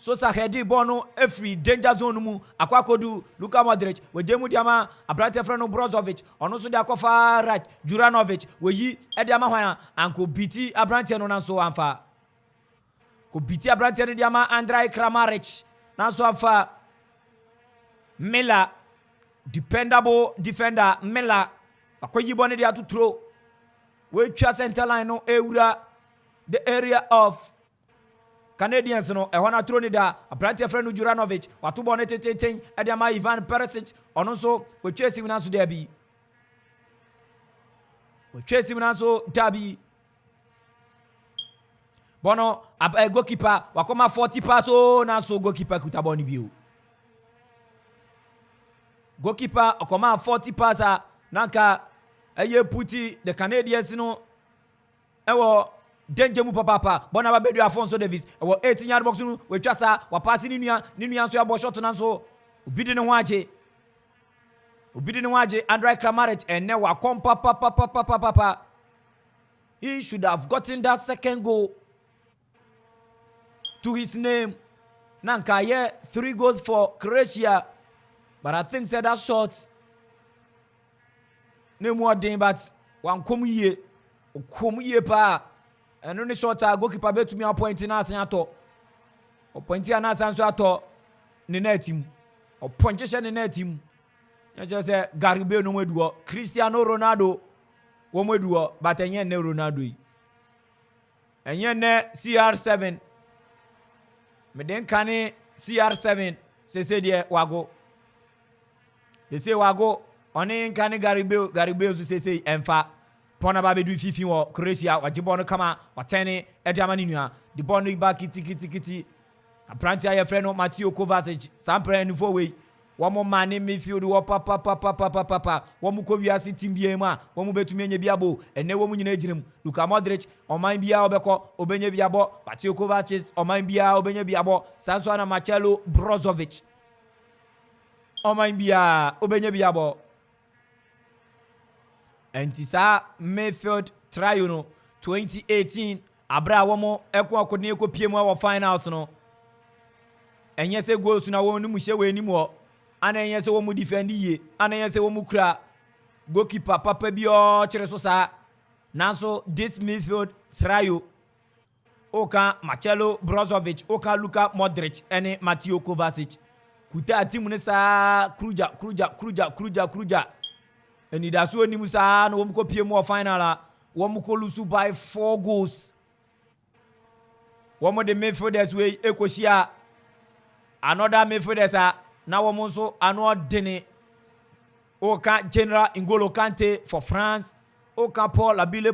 So Sahedi Bono, every danger zone mu, Akwakodu, Luka Modric, with Demu Diama, a brother friend of Brozovic, on also the Akofa right, Juranovic, where ye Ediama and could beat a branch on so anfa. Could beat a branch and Diama Andrei Kramaric, now so anfa. Mela, dependable defender, Mela, Akoyi Bonnie to throw. We just center line no area, the area of Canadians no ehona troni da abrante friend Juranovic watu bone teteten ediama Ivan Perisic ono so we chase na so dabi dabi bono goalkeeper wakoma 40 pass o na so goalkeeper kutaboni bio goalkeeper akoma 40 pass nanka eye puti the Canadians no ewo danger mu papa bona ba bedu Afonso Davis e 18 yard box nu we twasa wa pass ni nua so ya bo shot na so obidi ne ho agye Andrei Kramaric enne wa kom papa he should have gotten that second goal to his name nanka ye 3 goals for Croatia, but I think said that shot no more than but wan kom yie pa. And only short goalkeeper bet to me a point in us and or point in us and so ato the net team or pointation in net team. You just say Garibay no more Cristiano Ronaldo one more do, but any no Ronaldo. And yen CR7 me den kane CR7 say there wago. Say wago oni kane Garibay say emfa. Pona ba bedu fifi wo Croatia wajibono kama watene ediamani nua the bond back kiti apranti aye friend no Mateo Kovacic sampre nfo we wo mo mane midfield wo papa wo mu ko wiase team bia mu a wo mu betumi anya bia bo ene wo mu nyina ejinam Luka Modric oman bia obekọ obenya bia bo Mateo Kovacic oman bia obenya bia bo sanso na Marcelo Brozovic oman bia obenya bia bo. And tisa Mayfield try 2018 abra womo eko akodne ko pie mu wa finals no enye se goals na wonu mu hye we ni mu ana enye se wo mu defend ye ana enye se wo mu kura goalkeeper papa bi o kire so sa nanso this Mayfield try oka Marcelo Brozovic oka Luka Modric ene Mateo Kovacic kuta team ne sa kruja and it has only Musa no one copy more final. One ko lose by 4 goals. One more the midfielders way Ekoshia. Another midfielders now one so another Dene. Oka General N'Golo Kante for France. Oka Paul Labile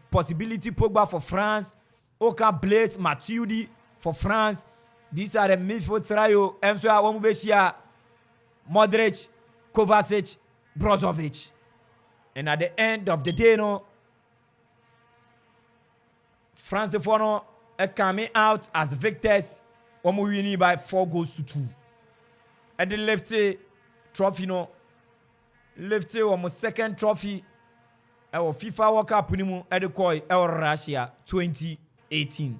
possibility Pogba for France. Oka Blaise Matuidi for France. These are the midfield trio. And so I want to be Modric, Kovacic, Brozovic. And at the end of the day, no, France the Fono coming out as victors. We winning by 4 goals to 2. At the left trophy, no, left almost second trophy. Our FIFA World Cup at the Koi, our Russia 2018.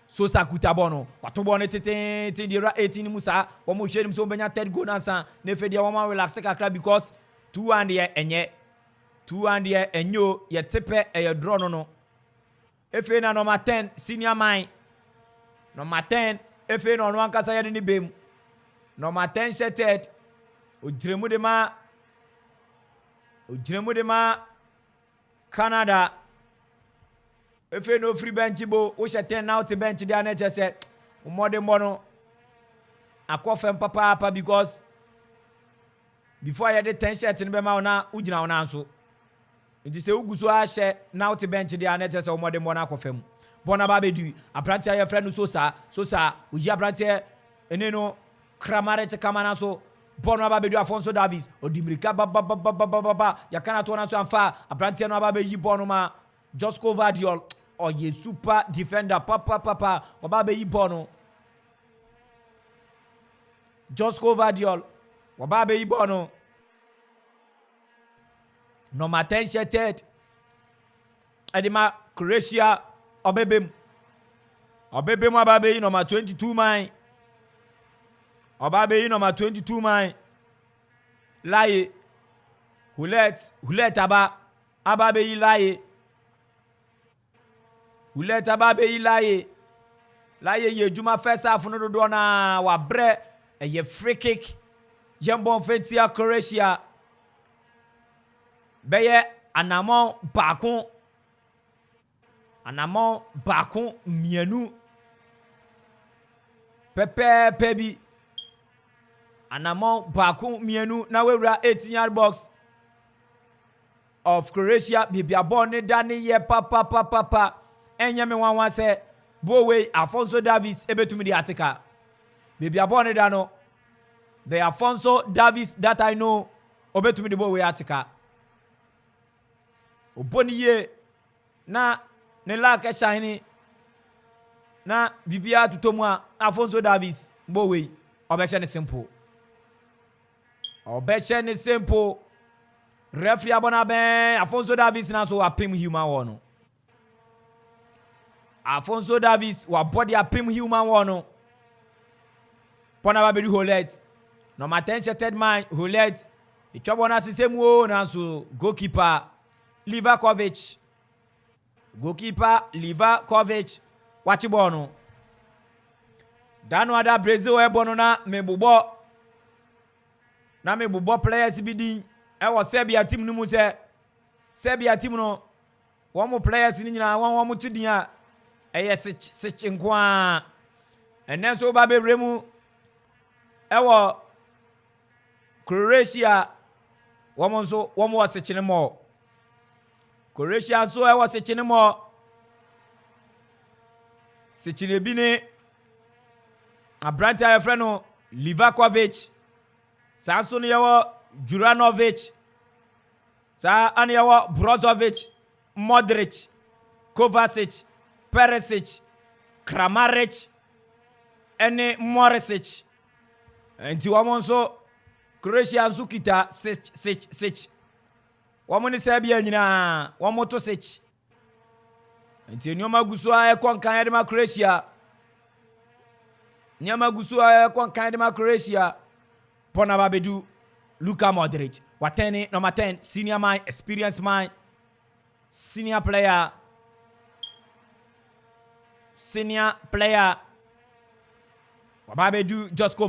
So sakuta bono watu bone tete dira 18 musa wo mo hwedum so benya third goal nansa na fe dia wo ma relax kakra because 2-1 ye enye 2-1 ye enyo ye tepe e draw no efe na number 10 senior mine number 10 efe no no ankasa ye ni bem number 10 shattered o jiremu de ma ogyina de ma Canada efe no free bench bo wo hyɛ now to bench de ana kyese umode no akɔfem papa because before I had the 10 shirt in be ma na ugyina wona nso nti sɛ uguso a hyɛ now to bench de ana kyese umode na akɔfem bona ba bedu abrante ya frɛ no sosa uyi abrante ene no kramare che kamana so bona ba bedu Afonso Davies odimirika ba ya kana to na so amfa abrante no ba be yi bono ma Josko Vardiol ye super defender papa ba be yi bono Josko Vardiol ba be yi bono number 10 shirted edima Croatia obebem ababe number 22 man obabe number 22 man laye hulet ababe laye hulet ababe laye ye juma first half no do na wa bre ye free kick yembon fetia Croatia beye anamon bakon mienu pepe bi anamon bakon mienu na wewura 18-yard box of Croatia bibia ball ne dane ye papa enye me wanwa se bowe Afonso Davies ebetumi di atika bibia ball ne dano the Afonso Davies that I know obetumi di bowe atika oboni ye na ne lake shine na bibia tutomu a Afonso Davies bowe obehye ne simple referee abona ben Afonso Davies na so apim human wono Afonso Davies wa body apim human wono pona ba bedu Holet no matencheted man Holet itwabo na sisemu o na so goalkeeper Livakovic wachi bono dano ada Brazil e bono na mebubo players bidi e wo Serbia team no mu se Serbia team no wo mo players ni nyina wo mo tudin a eye sich nkwa enenso ba bebremu e wo Croatia wo mo sich mo Croatia so e wo sich mo sich bi ne abrante ayefreno Livakovic Sanso ne yawo Juranovic sa an yawo Brozovic Modric Kovacic Perisic Kramaric ene Morisic enti wamonso Croatia zukita sich wamoni Serbia nyina wamoto sich enti nyoma guso a konkan ya de ma Croatia nyama guso a konkan de ma Croatia pona babedu Luka Modric wateni number 10 senior man experienced man senior player wababedu Josko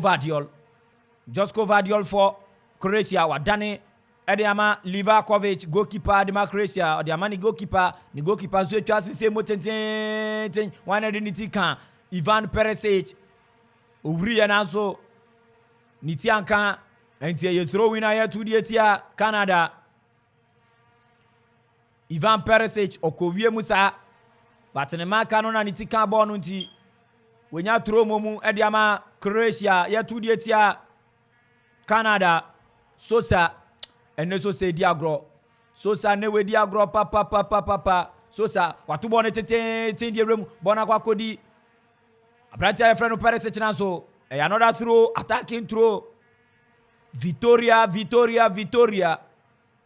Vardiol for Croatia wadani Ediama Livakovic goalkeeper de ma Croatia Ediama ni goalkeeper so etwa sise motenten wan edinity kan Ivan Perisic owri ya nanso nitianka enti ye throw winner ya to the Canada Ivan Perisic okowie musa batene maka no na nitika ball no nti wenya throw momu ediama Croatia ya to the Canada Sosa ene Sosa diagro Sosa ne we diagro papa Sosa watu ball ne tete die rem bona kwa kodi abrante ya friend Perisic nanso another throw attacking throw Victoria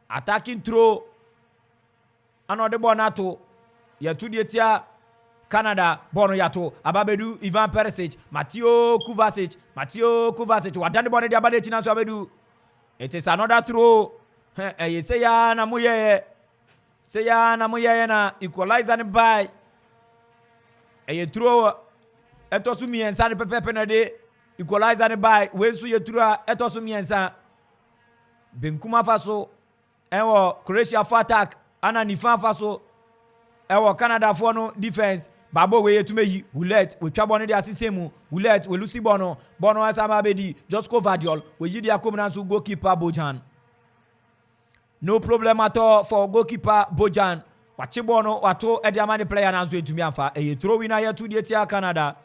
attacking throw another bonato ya to the Canada bono yato ababedu Ivan Perisic Mateo Kovacic wadande bono dia bade china so abedu it is another throw say ya na moye na equalizer ne by throw etosu miensa ne pepe na de equalizer ne by wensu ye throw etosu miensa benkuma faso ɛwɔ Croatia for attack ana nifa fa so ɛwɔ Canada for no defense babo we yetume yi Hulet we twa bɔ no de asese mu Hulet we lusi bɔ no asama bedi Josko Vardiol we yi de akomna so goalkeeper Bojan. No problem at all for goalkeeper Bojan. Wachi bɔ no wato e de amani player na so etumi amfa e throw winner ya 2 de tia Canada.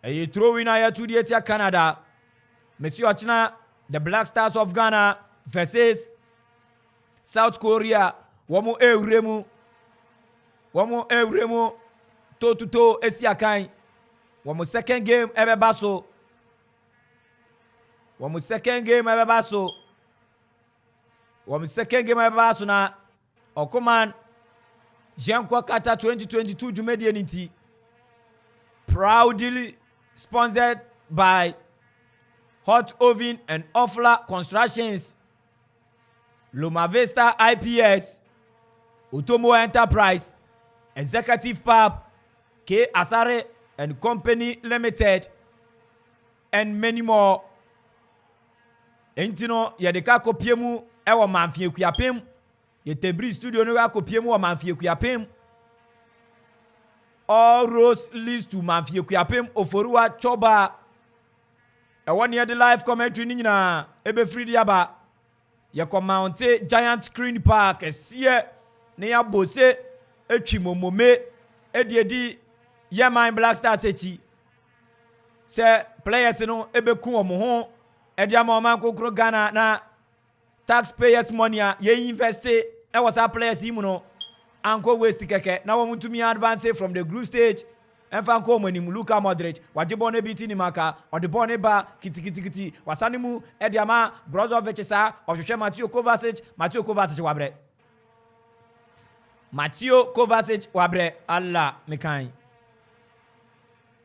Throw winner ya 2 de tia Canada. Monsieur Ochina, the Black Stars of Ghana versus South Korea. Womo Euremu to esiakai. Womo second game ebe baso. Womo second game ebe baso na Okuman Jean-Claude Kata 2022 Jumedi Eniti. Proudly sponsored by Hot Oven and Offla Constructions, Loma Vista IPS, Utomo Enterprise, Executive Pub, K. Asare and Company Limited, and many more. Entino yadeka kopiemu ewa manfie kuyapem. Yetebri studio no kopiemu wa manfie kuyapem. All roads leads to manfie kuyapem oforuwa choba. A 1 year the live commentary ni nyina ebe free diaba ye commante giant screen park esie ne ya bose etwi momome ediedi ye man Black Stars echi se players no ebe ku omo ho edi ama man kokro Ghana na taxpayers money ye invest e was a players imu no anko waste keke na wo mutumi advance from the group stage. Enfa ko manim Luka Modric waje bone biti ni maka ode bone ba kiti wasane mu ediama Brozovic sa ohwehwe Mateo Kovacic wabre Allah mekan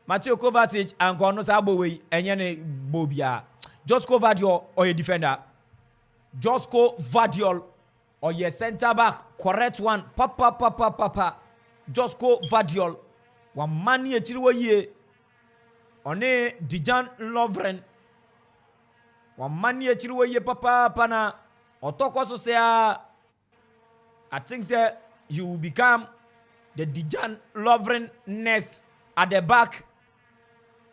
Mateo Kovacic anko no sa bowe enye ne bobia Josko Vardiol or defender Josko Vardiol or your center back correct one papa Josko Vardiol one mani echiriwo ye one Dijan Lovren one mani echiriwo ye papa pana otoko so say I think say you will become the Dijan Lovren nest at the back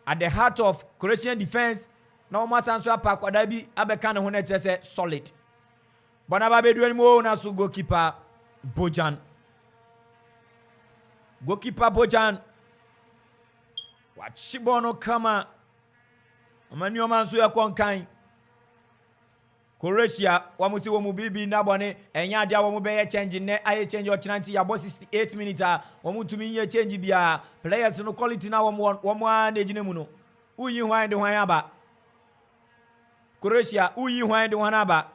at the heart of Croatian defense na o masanso apa kwada bi abeka ne ho na say solid bona ba bedu animo na so goalkeeper Bojan Wachibono kama amani omanso ya konkan Croatia wamusi wo mubibi na bone enya dia wo mubeye change ne aye change o 90 ya 68 minutes wo mutumi nye change bia players no quality na wo na ejine mu no uyi hwan de hwan aba Croatia uyi hwan de hwan aba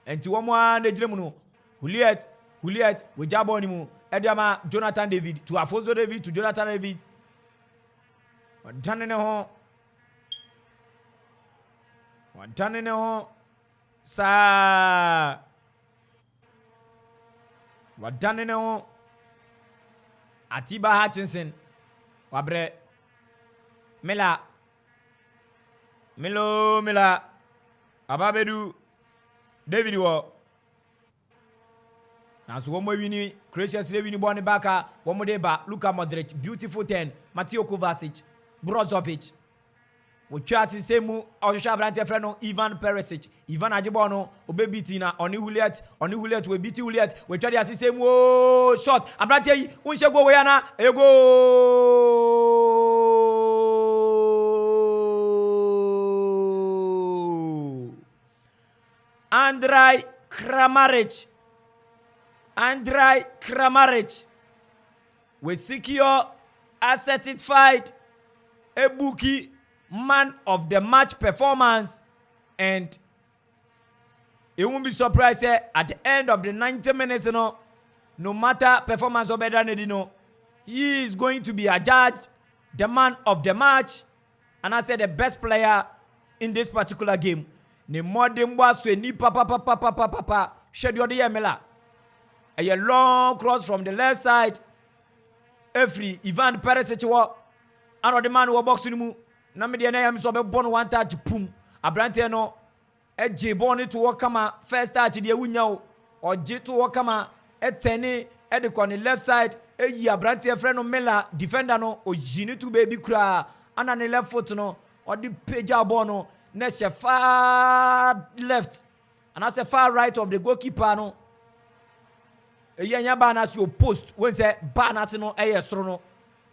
enti wo na ejine mu no Huliet we jaboni mu ediama Jonathan David to Afonso David to Jonathan David Wadane ne ho sa wadane ne ho Atiba Hutchinson wabre Mila ababedu David wo na so womo wini Croatia sile wini bone baka womo de ba Luka Modric beautiful 10 Mateo Kovacic Brozovic wotwa sisemu ohwehwe abrante frɛ no Ivan Perisic Ivan Ajebono obebiti na oni Huliet we biti Huliet we twa dia sisemu o shot abrante yi unhye go we yana ego Andrej Kramaric we secure a certified Ebuki man of the match performance, and it won't be surprised at the end of the 90 minutes, no matter performance or better than he is going to be adjudged the man of the match, and I said the best player in this particular game. Ne modern was ni papa schedule the Yamela. A long cross from the left side. Every Ivan Perisic wa and the man who boxing mu na me de na yam so be bon one touch pum abrante no Eje boni to work kama first touch de wunya o je to work kama etene e de kɔ ne left side eyi abrante e frɛ no Miller defender no o yini to baby kura ana ne left foot no o de pagea ball no na she far left and as far right of the goalkeeper no eyi anya ba na so post when say ba na se no eye soro no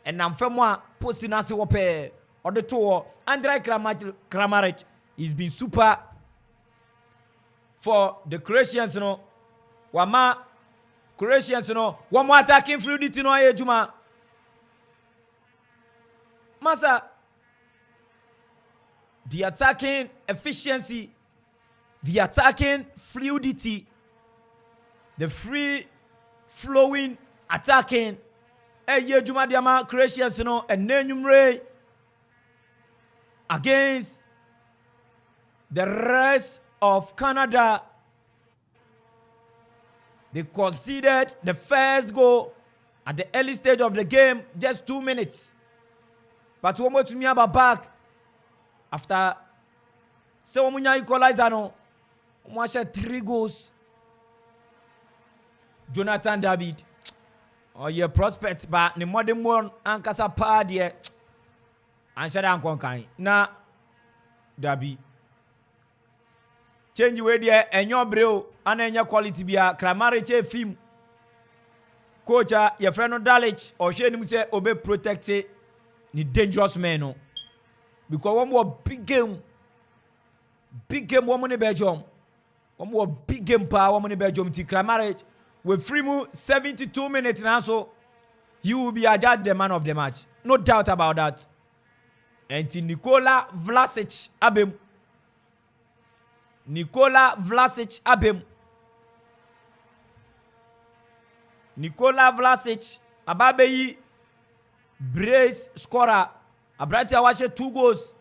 enam fam a post na se wo pe o de to Andrei Kramaric he's been super for the Croatians no wama Croatians no one more attacking fluidity no aye juma masa the attacking efficiency, the attacking fluidity, the free flowing attacking eye juma diama Croatians no enenumre against the rest of Canada. They conceded the first goal at the early stage of the game, just 2 minutes. But one more to me about back after so munya equalizer no, one shot 3 goals. Jonathan David, oh yeah, prospect, but the modern one and kasa pa die, and shada ankon kan na Dabi. Change way there enyo breo ana enya quality bia Kramaric film coach your friend no Dalic or hwe nim say obe protect ni dangerous men no because one more big game one money Belgium one more big game pa one money Belgium ti Kramaric with free mu 72 minutes now, so he will be adjudged the man of the match, no doubt about that. And Nikola Vlasic abem Nikola Vlasic ababeyi brace scorer abrante washe 2 goals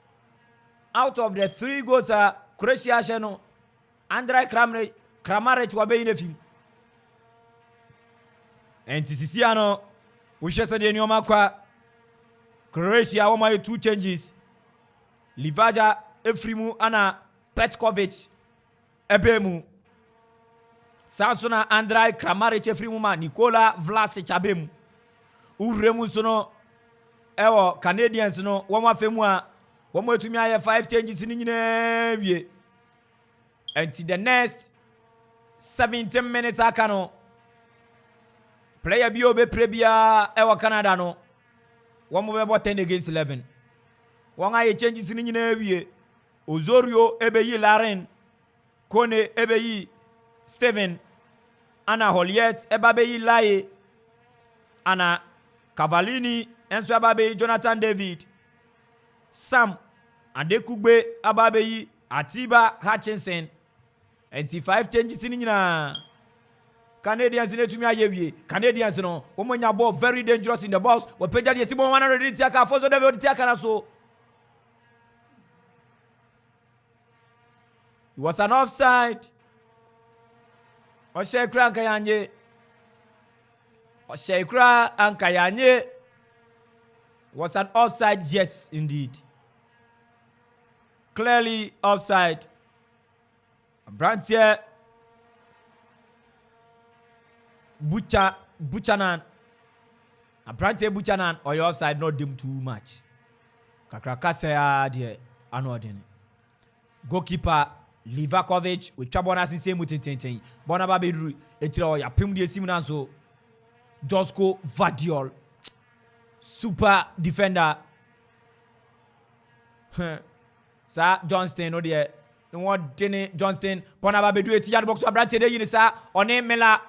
out of the 3 goals Croatia sheno Andrei Kramaric wabeyi ne film NTCC ano wishe se de nyoma kwa Croatia woma 2 changes Livaja Efrimu ana Petkovic ebemu Sansona Andrei Kramaric Efrimu ma Nikola Vlasic abemu uremu sono ewo Canadians no woma femu a woma etumi aye 5 changes ni nyina wie until the next 17 minutes akano player bi obe prebia ewo Canada no woma bebo 10 against 11 won aye changes ni nyina wie Osorio ebeyi Larin Kone ebeyi Steven ana Holiet ebabeyi Laye ana Cavallini enso ababeyi Jonathan David Sam Adekugbe ababeyi Atiba Hutchinson and 5 changes ni nyina Canadians ne tumi ayewie Canadians no womonya ball very dangerous in the box we peja de sibon 100 tiaka for so David tiaka na so it was an offside. Oshekra Ankayanye was an offside, yes, indeed. Clearly offside. Brantier Buchanan. Brantier Buchanan or your offside not them too much. Kakrakase dear anodine. Goalkeeper Livakovic with Chabona Sise Mutenten. Bonaba Bedru, Etro, Yapim de Simonanso, Josko Vadiol, super defender. Sir Johnston, no dear. No one Denny Johnston, Bonaba Bedru, Etian Box of Brate de Unisa, on name Mela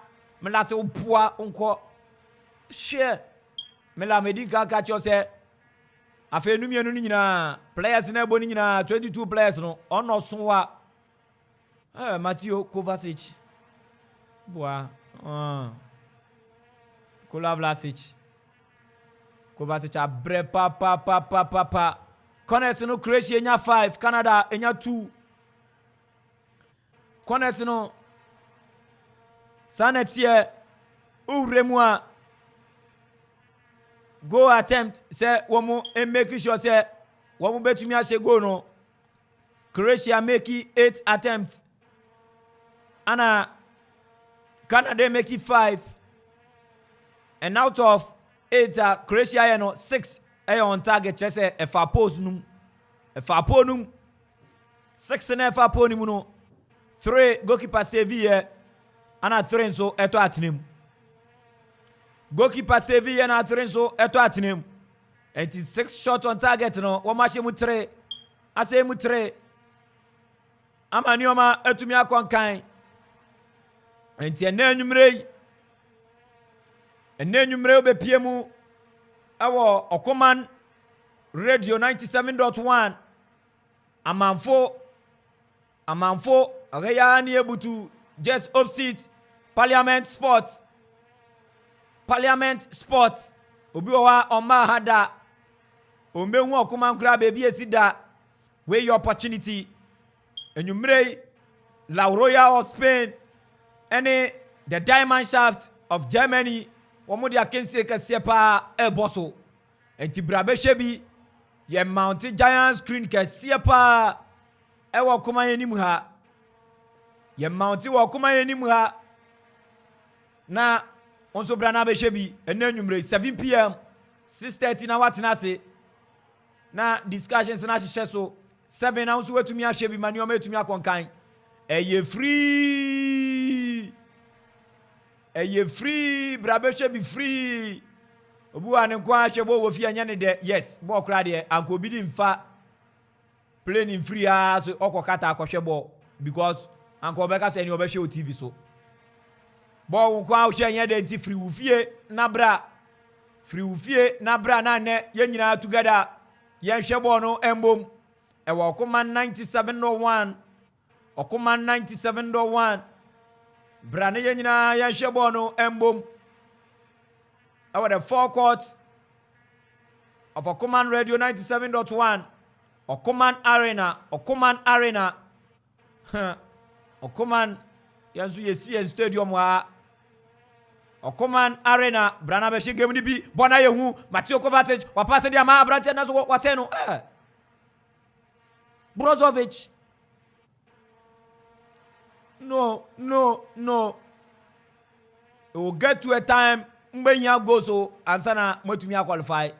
se Pua Unco. Share Mela Medica catch yourself. Afe numia nuna players na boni nyina 22 players no ono sonwa Mateo Kovacic boa Nikola Vlasic Kovacic abre pa corners no Croatia enya 5 Canada enya 2 corners no sanetie uremua go attempt say womu make sure say womu betumi ase go no Croatia make 8 attempts. And Canada make 5. And out of 8, Croatia 6 on target. Just a far post num. A far ponum. 6 and a far ponum. 3 goalkeeper save here. And 3 so eto atinem. Goalkeeper save here and 3 so eto atinem. And it is 6 shots on target no. Wamashe mu 3. Ase mu 3. Amanioma etumi akwankan. Enti enenumre obepie mu awo Okoman Radio 97.1 amanfo agaya ni ebutu just opposite Parliament Sports obi wa oma hada omehu Okoman kura baby esida wey your opportunity enumre La Royal of Spain and the Diamond Shaft of Germany womo dia kense kase pa eboso enti brabe shebi ye mount giant screen kase pa ewo kuma yenim ha ye mount wo kuma yenim ha na onso brana be shebi enanwumre 7 pm 6:30 na watena se na discussions na hye so 7 na onso wetumi ahye bi mani o metumi akonkan eye free brabeshe be free obu ane kwa hwebo wo fi anya ne de yes bo kra de anko bi di mfa plane free so okokata akohwebo because anko beka so eni obehwe o TV so bo wo kwa hwe anya de nti free ufie na bra na ne ye nyina together ye hwebo no embom e wo Okoman 97.1 Okoman 97.1 Brane yenyina ya hwebo no embom over the forecourt of Okoman Radio 97.1 Okoman Arena Okoman yanzu yesi stadium wa Okoman Arena brana be hye game ni bi bona yehu Mateo Kovacic wa pass dia ma abrante na so wa se no Brozovic No. It will get to a time when you go so ansana motumi qualify.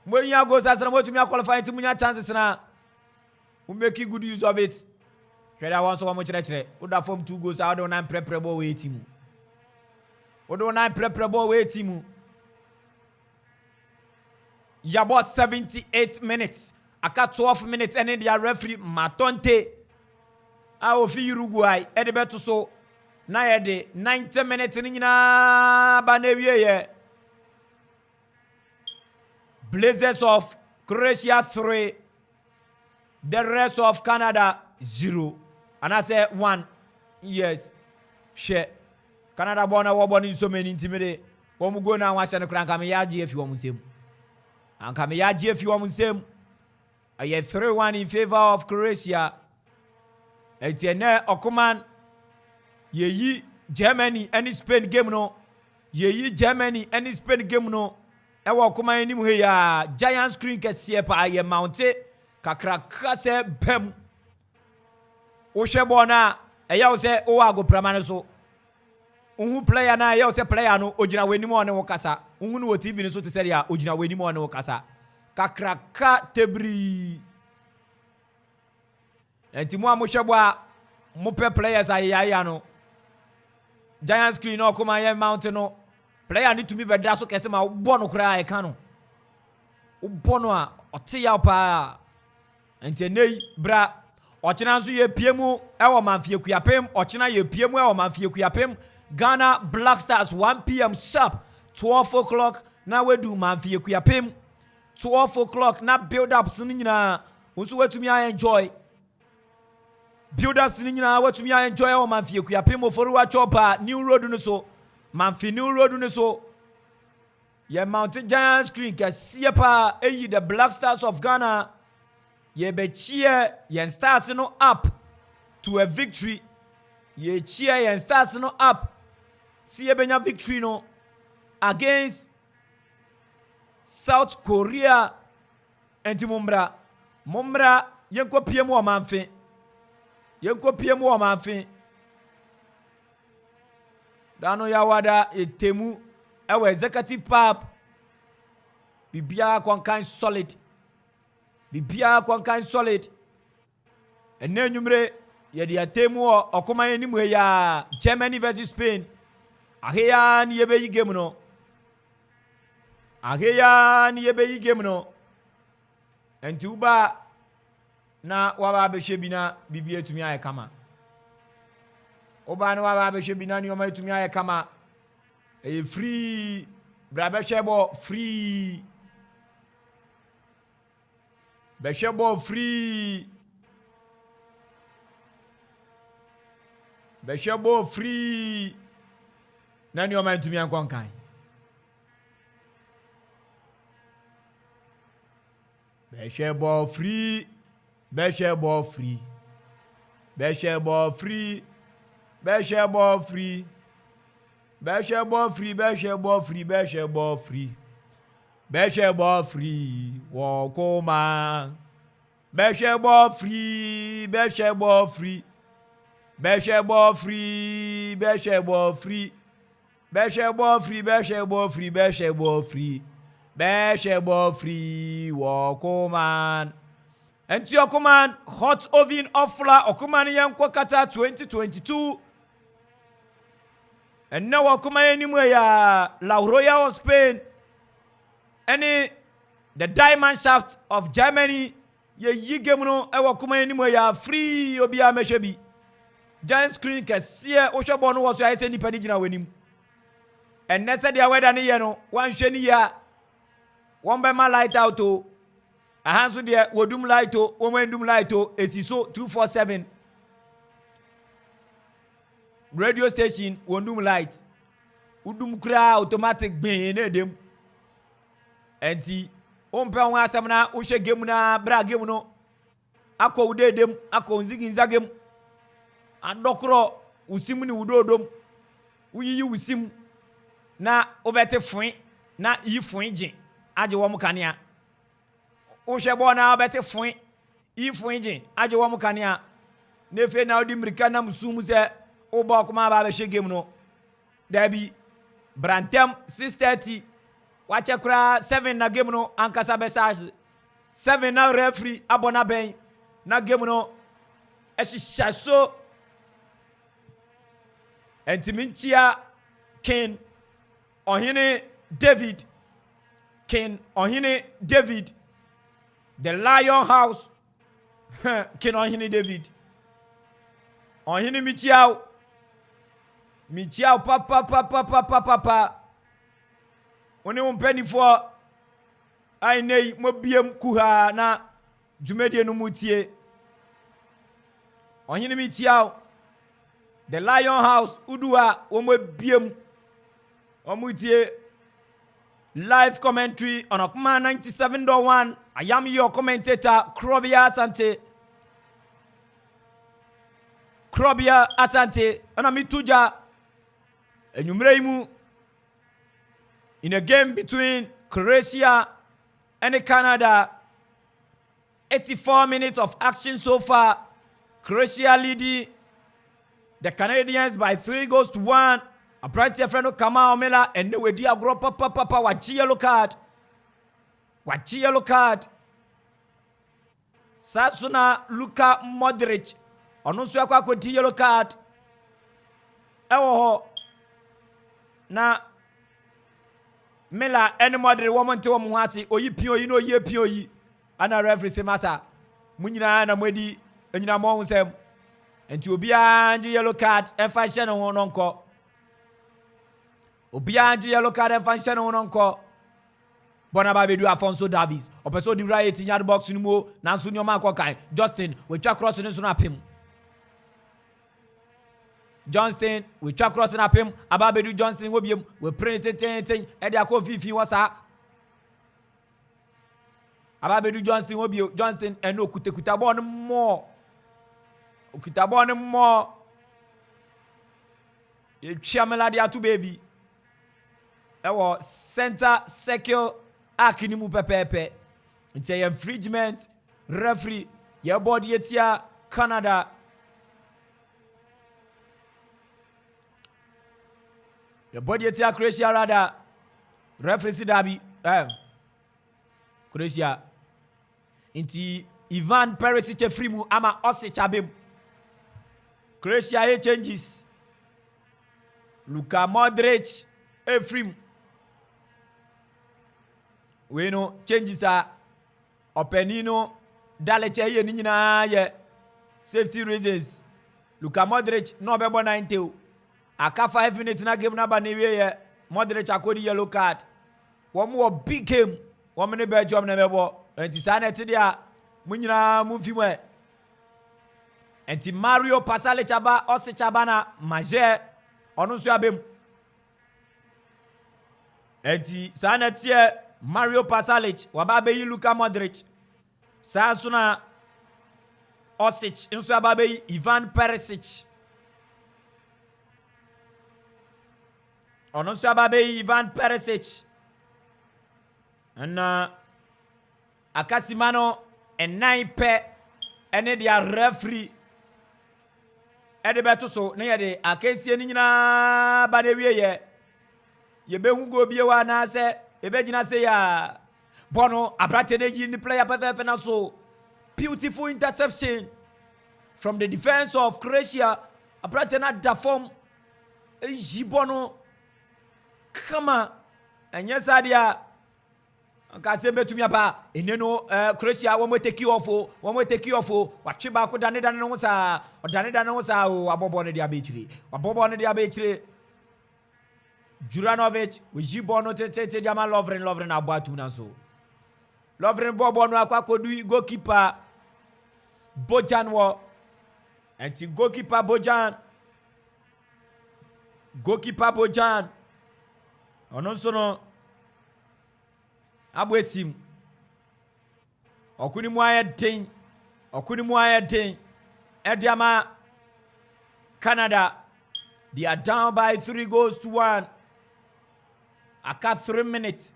When you go so ansana motumi qualify to munya chances na we make good use of it. Sheda wan so much chere. We da form 2 goals out on 9 preparable way team. We do 9 preparable way team. Ya about 78 minutes. Aka 12 minutes and the referee Matonte ofi Uruguay e de beto so na ye de 90 minutes ni nyina ba na wie ye Blazers of Croatia 3 the rest of Canada 0 and I say 1 yes she Canada bona wo boni so many intimide wo mu go na wa hye ne kran ka me ya gie fi wo musem anka me ya gie fi wo musem aye 3-1 in favor of Croatia. Etienne Okoman yeyi Germany and Spain game no Germany and Spain game no e wo Okoman enim he ya giant screen kese pa ye mounte kakraka se bem wo hwebo na e ya wo se wo ago pramane so unhu player na ya wo se player no ogina wenim one wo kasa unhu no TV ni so te se ya ogina wenim one wo kasa kakraka tebri enti mo amohwebo a mo pe players ayaya no giant screen no Okoman ye mountain no player ni tumi bedra so kese ma bo no kra e ka no bo no a ote ya pa enti nei bra ochina nso ye piemu e wo manfie kuapem ochina ye piemu e wo manfie kuapem Ghana Black Stars 1 p.m. sharp 12 o'clock na wedu manfie kuapem 12 o'clock na build up so nyina unso wetumi enjoy build up sin nyina watumi enjoy o manfie kuapem oforu wa chopa new road no so manfie new road no so ye mount giant screen kase pa eyi the Black Stars of Ghana ye be cheer ye stars no up to a victory ye cheer ye stars no up see ye benya victory no against South Korea enti mumbra yenko piem wo manfe dano ya wada etemu ewe executive pap bibia kwankan solid ene nwumre ye de atemu okoma enimu ya Germany versus Spain aheya ni yebeyi game no enti uba na waba behwe bi na bibia tumi aye kama oba na waba behwe bi na ni o ma tumi aye kama e free bra behwe bo free na ni o ma tumi ankonkan behwe bo free Walkoma Beshebo free Walkoma and your command hot oven offla okumani yanko kata 2022 and now okuma anywhere ya La Royal of Spain any the diamond shaft of Germany ye yigemuno e okuma anywhere ya free obi amehwebi giant screen kese ohwebo no wo so ayese nipa ni gina wanim and nese dia weda ne ye no wan hwe ni ya won be ma light out o ahanso de wodum light o womandum light o esiso 247 radio station wondum light udum kura automatic gbin na dem enti ompe won asem na wo hwe game na bra game no akọ udedem akọ nziginza game adokro usim ni udodom uyiyi usim na obete fun na yi fun gin age wo mukania Ushebo na bete fun gin age wo mukania nefe na odi mrika na musumu se oba kuma ba be hwe game no dabi brantem 6:30 wache kura 7 na game no ankasa be sars 7 na referee abona ben na game no eshishaso entiminchia King ohine David the Lion House King ohine David ohine michiao papa oni umpeni for ainei mobiem kuha na jumedie no mutie ohine michiao the Lion House udua womobiem omutie live commentary on Okuma 97.1. I am your commentator Croatia Asante ana mituja enyumreimu in a game between Croatia and Canada. 84 minutes of action so far. Croatia leading the Canadians by 3-1. A bright friend of Kamau Mela and the Wedia Gro Papa what yellow card. Sasuna Luka Modric. Onusu akwa kwenti yellow card. Ewo na Mela any Modric woman to muhati oyi pio yi no ye pio yi. Ana referee se masa. Munyina na mwedi enyina mo nsem. Enti obia nji yellow card enfa hye no ho nonko. Obianji yellow card and function on encore. Bonababedu Afonso Davies. Opeso di right in yard box in mo. Nansu nyoma kokai. Justin we track cross in him. Johnston we track cross in him. Ababedu Johnston will be we print it. Eddie Ako Fifi was a Ababedu Johnston will be Johnston and no kutabon more. Kutabon more. You chamela dia to baby. Ewo center secure akinimu pepepe. It's a infringement referee Your body etia Canada. Your body etia Croatia rather. Referee derby. Croatia. Inti Ivan Perisic free mu ama Osic abem. Croatia changes. Luka Modric free. We know changes are Openino Daleche ye nyina ye safety reasons. Luka Modric no bebo 90. Aka 5 minutes na game na ba ne wie ye Modric akodi yellow card. One more big game. One minute be job na bebo. Enti sa na ti dia munyina mumfi mu e. Enti Mario Pasalic aba Osic aba na Maje onu so abem. Enti sa na ti Mario Pasalic waba be Luka Modric. Sa suna Osic nso aba be Ivan Perisic. Onu so aba be Ivan Perisic. And Akasimano and 9 pe ene dia referee ede beto so na ye de akensie ni nyina ba de wie ye be hu go bie wa na se e be gina se ya bono abrate na yi ni player pa na so beautiful interception from the defense of Croatia. Abrate na da form e bono kama enye sadia Kase betumi apa eneno Croatia wo mo take off watwe ba ko dane no sa odane no sa o abobo ne dia be Juranovic we jibo no tete jama Lovren abatu na so Lovren bobo no akwa kodu goalkeeper Bojan wo enti goalkeeper Bojan ono so no Abwesim okuni mu aye den Ediama Canada, they are down by 3-1 aka 3 minutes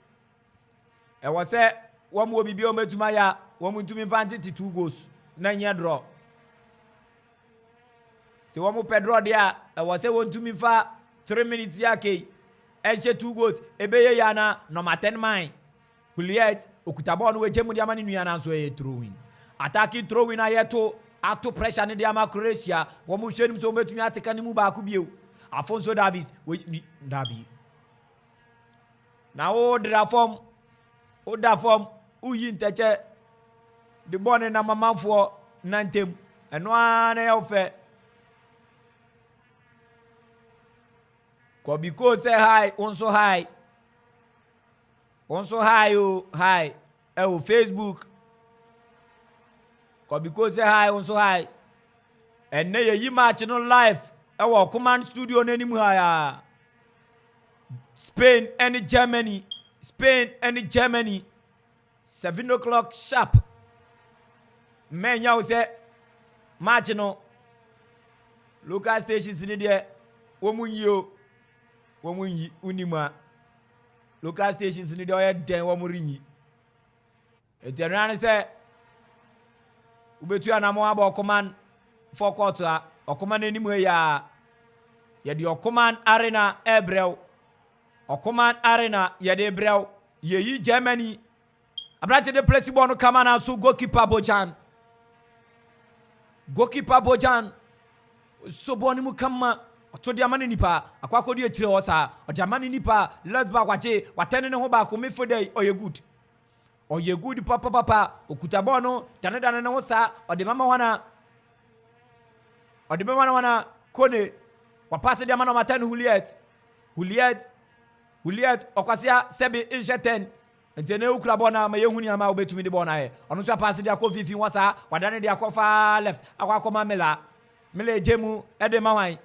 e was say one mo bibi o metuma ya one mo ntumi vanti 2 goals na nya draw se one mo pedro dia e was say one ntumi fa 3 minutes yake e che 2 goals ebeye ya na number 10 mine Juliet okutabon we jemu dia mani nua na so e throwing attacking throwing ayeto ato pressure ne dia ma Croatia wo mu hwenim so metumi ateka ne mu ba ku bieu Afonso Davies we Dabi na o da form uyi nteche de bone na mamanfo nantem eno ana ye ofe ko because say hi onso hi hi Facebook ko because say hi onso hi and na ye match no live command studio n'anim ha ya Spain and Germany 7 o'clock sharp menya wo say match no local stations ni de wo munyi unima local stations ni de o den wo murinyi eterana say ubetu anamo aba command for court a command anim ya ye de command arena ebrel command arena ye de ebrel ye yi Germany abrate de place ball no kama na so goalkeeper Bojan so boni mu kama to de amane nipa akwakọ de akire ho sa o de amane nipa let's back wache watene ne ho ba ko me for day oye good papa okuta ball no dane ne ho sa o de mama wana kone wa pass de amane matane Juliet okwasia sebe injeten ntene ukura bona ma yehuni ama obetumi de bona he onu so pass de akọ fifi wasa wadane de akọ fa left akọ ma mela jemu ede mawan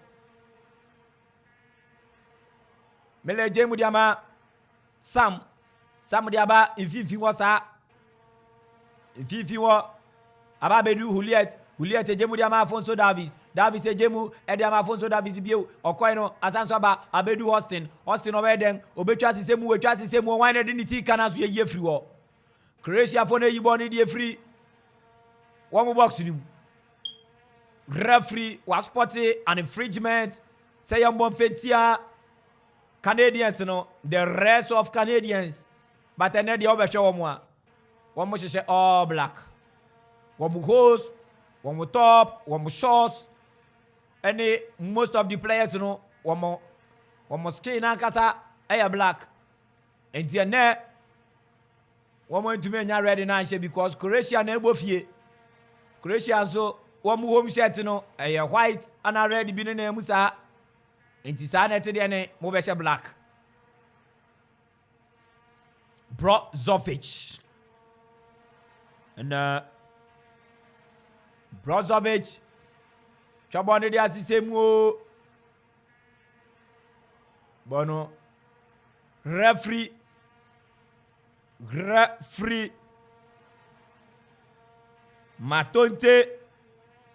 mele jemu de ama sam de aba fifi wasa fifi wo aba bedu Juliet jemu de ama Afonso Davies jemu ede ama Afonso Davies bio okoy no asanso aba abedu Austin obeden obetwa sisemu wetwa sisemu wan de niti kana so ye free wo Croatia fo na yibo ne de free one box nim referee was spotted an infringement say yambon fetia Canadians no the rest of Canadians but then the obehwe one mo sheshe all black one mo host one mo top one mo shorts and most of the players no one mo skin ankasa air black and the ne one mo to me ready na because Croatia na ebofie Croatia so one mo home shirt no air white and red bi na mu sa enti sa na te de ne mo be black Brozovic and Brozovic chabone de asise mu o bono referee Matonte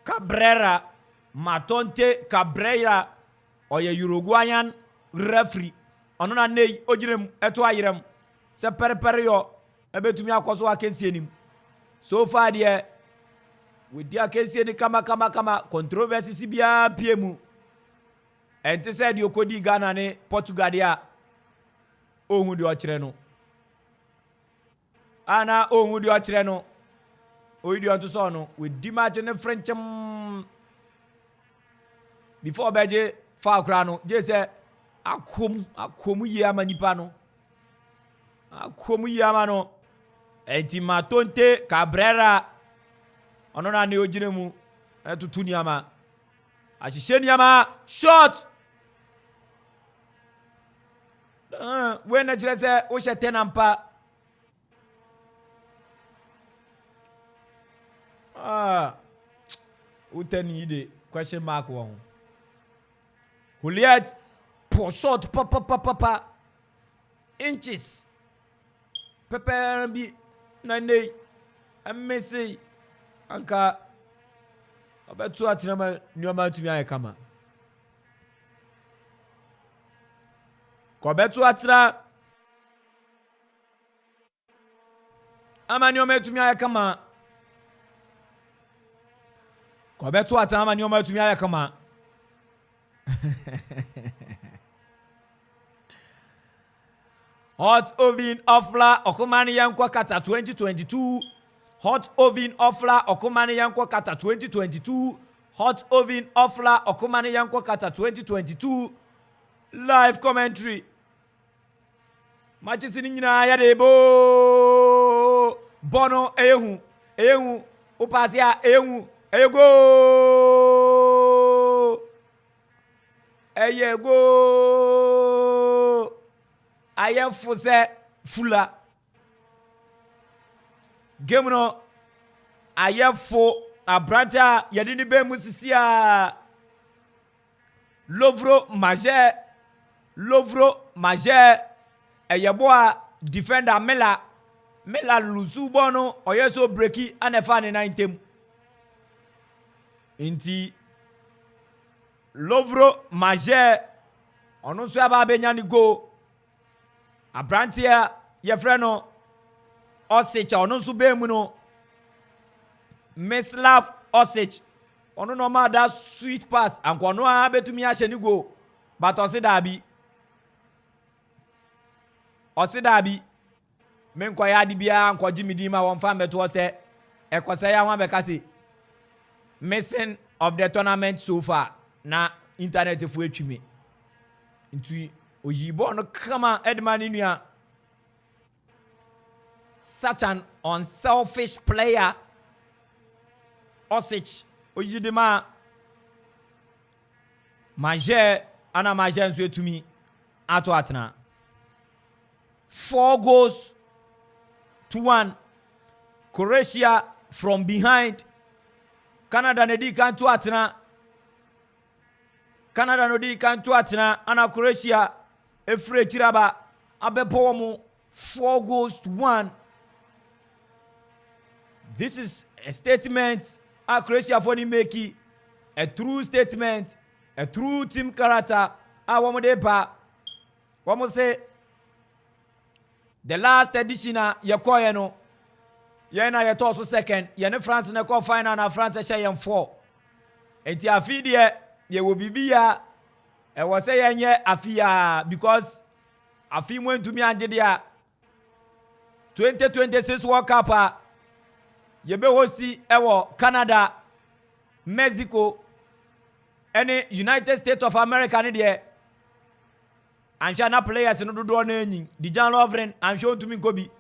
Cabrera oye Uruguayan referee ono na nei ogirem eto ayirem se perepere yo ebetumi akoso akensie enim so far there with dia akensie ni kama controversy si bia piemu ente said you kodi Ghana ne Portugal dia ohun de okire no ana ohun de okire no oidi on to so no with di match ne French before beje fa kra no je se akom yi amanipa no akom yi amano enti Matonte Cabrera ono na ne ogire mu etutu ni ama ahihye ni ama shot when na jire se o hye tenampa utani ide question mark won Juliet pour shot papa inches pepper bi na nei amesi anka obetu atinama nyoma tumi ayekama ko betu atira ama nyoma tumi ayekama ko betu atira ama nyoma tumi ayekama Hot oven offer okomani yankwa kata 2022 Hot oven offer okomani yankwa kata 2022 Hot oven offer okomani yankwa kata 2022 live commentary matches ni nyina ya debo bono ehu upasia ehu eyego ayefuse fula game no ayefo abranta yadini be musisia Lovro Maje eyeboa defender Mela lusu bono oyeso breaki anefa ne 9 inti Lovro Maje ono so aba benya ni go abrantia ye freno Osic ono so be mu no Mislav Osic ono no ma da sweet pass anko no a betumi a hye ni go but Osidabi men kwa ya di bia anko jimidi ma won fa meto se ekose ya ho abekase missing of the tournament so far na internet fu etwime ntu oyibo no kama Edman Nua such an unselfish player Osic oyidima Maje ana Maje nso etumi ato atena 4-1 Croatia from behind Canada nedi kan to atena ana Croatia efre tiraba abepo mu 4-1 this is a statement a Croatia for ni make a true statement a true team character a womo de pa womo say the last edition yekoye no Yen na yeto so second. Yen France na call final na France share yen 4. Enti afi de ye wo bibia e wo say yen ye afia because afi mo ntumi anje dia 2026 World Cup a ye be hosti e wo Canada, Mexico, any United States of America ne de Anshana players no do na enyin Dijan Lovren ansho ntumi nkobi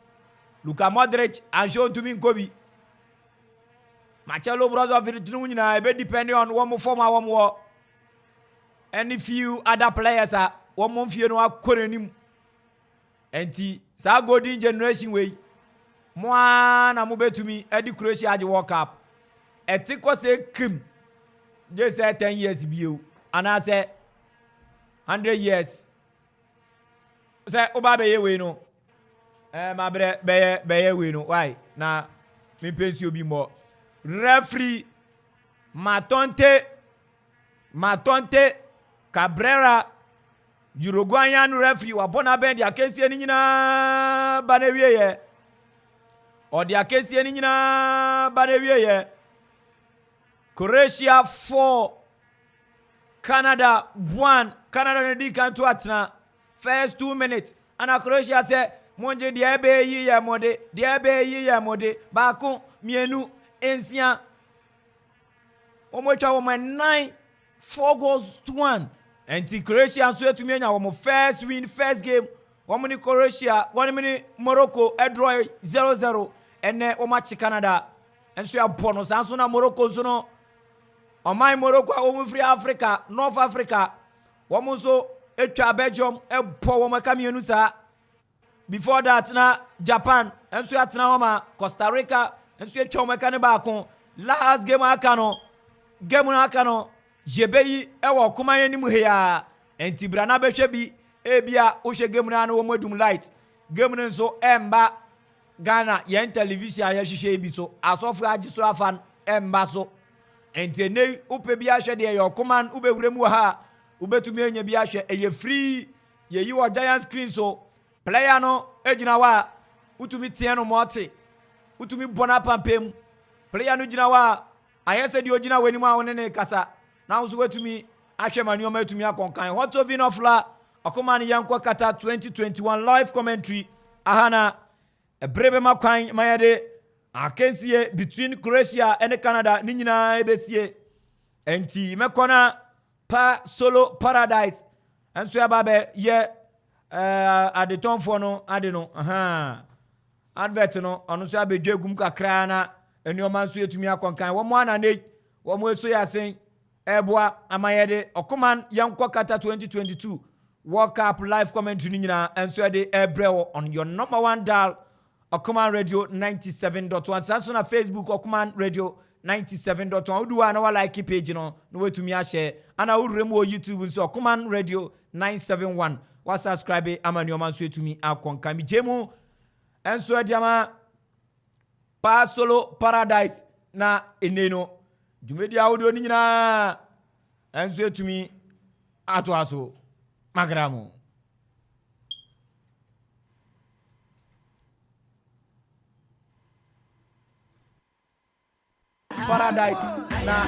Luka Modric ansho ntumi nkobi Marcelo Brozovic vitinu nyina e be depending on one form a one any few other players a one mfie no akoranim enti sa golden generation way mo na mo betumi e di Croatia age World Cup etiko se kim je say 10 years bio ana say 100 years say oba be ye we no ma bre be ye we no why na me pensi obi mo referee Matonte Cabrera Uruguayan referee wa bona ben dia kesi ni nyina ba na wie ye o dia kesi ni nyina ba na wie ye Croatia 4 Canada 1 Canada na di kan to atna first 2 minutes ana Croatia say monje dia be yi ye mode ba ko mienu ensia omo twa wo 9 4 goals to 1 and Croatia so etumi anya wo first win first game wo ni Croatia wo ni Morocco e draw 0-0 ene wo match Canada enso ya bono sanso na Morocco so no o mai Morocco wo free Africa North Africa wo so etwa Belgium e bo wo kamienu sa before that na Japan enso ya tena wo Costa Rica enso etwa wo ka ne ba ko last game aka no jebeyi ewo kuma yanim heya enti brana behwe bi ebia wo hwe game na wo modum light game no so emba Ghana yen television ya hwehwe bi so asofu agi so afan emba so enti nei upe bi ahwe de ye kuma ubewure mu ha ubetumi enya bi ahwe eye free ye yi wo giant screen so player no ejina wa utumi tie no mote utumi bona pampem player no jina wa ayese di ojina weni mu a woni ne kasa na usu wetumi ahwe mani ma etumi akonkan hot of inofla akomani yankwa kata 2021 live commentary ahana ebrebe makwan mayade akensie between Croatia and Canada ni nyina ebesie enti mekona pa solo paradise enso ya babe ye adeton fo no ade no advert no ono so abedwegum kakra na enioma nso etumi akonkan wo mo anane wo mo eso ya sen eboa amayede okoman yankwa kata 2022 World Cup live commentary nyina enso de ebrewo on your number 1 dial Okoman Radio 97.1 sanso na Facebook Okoman Radio 97.1 uduwa na wa like page no wetumi a share ana urem wo YouTube nso Okoman Radio 971 wa subscribe amani oman so etumi akonka mi jemu enso diama pa solo paradise na eneno jumedi audio ni nyina enso etumi ato magramu paradise na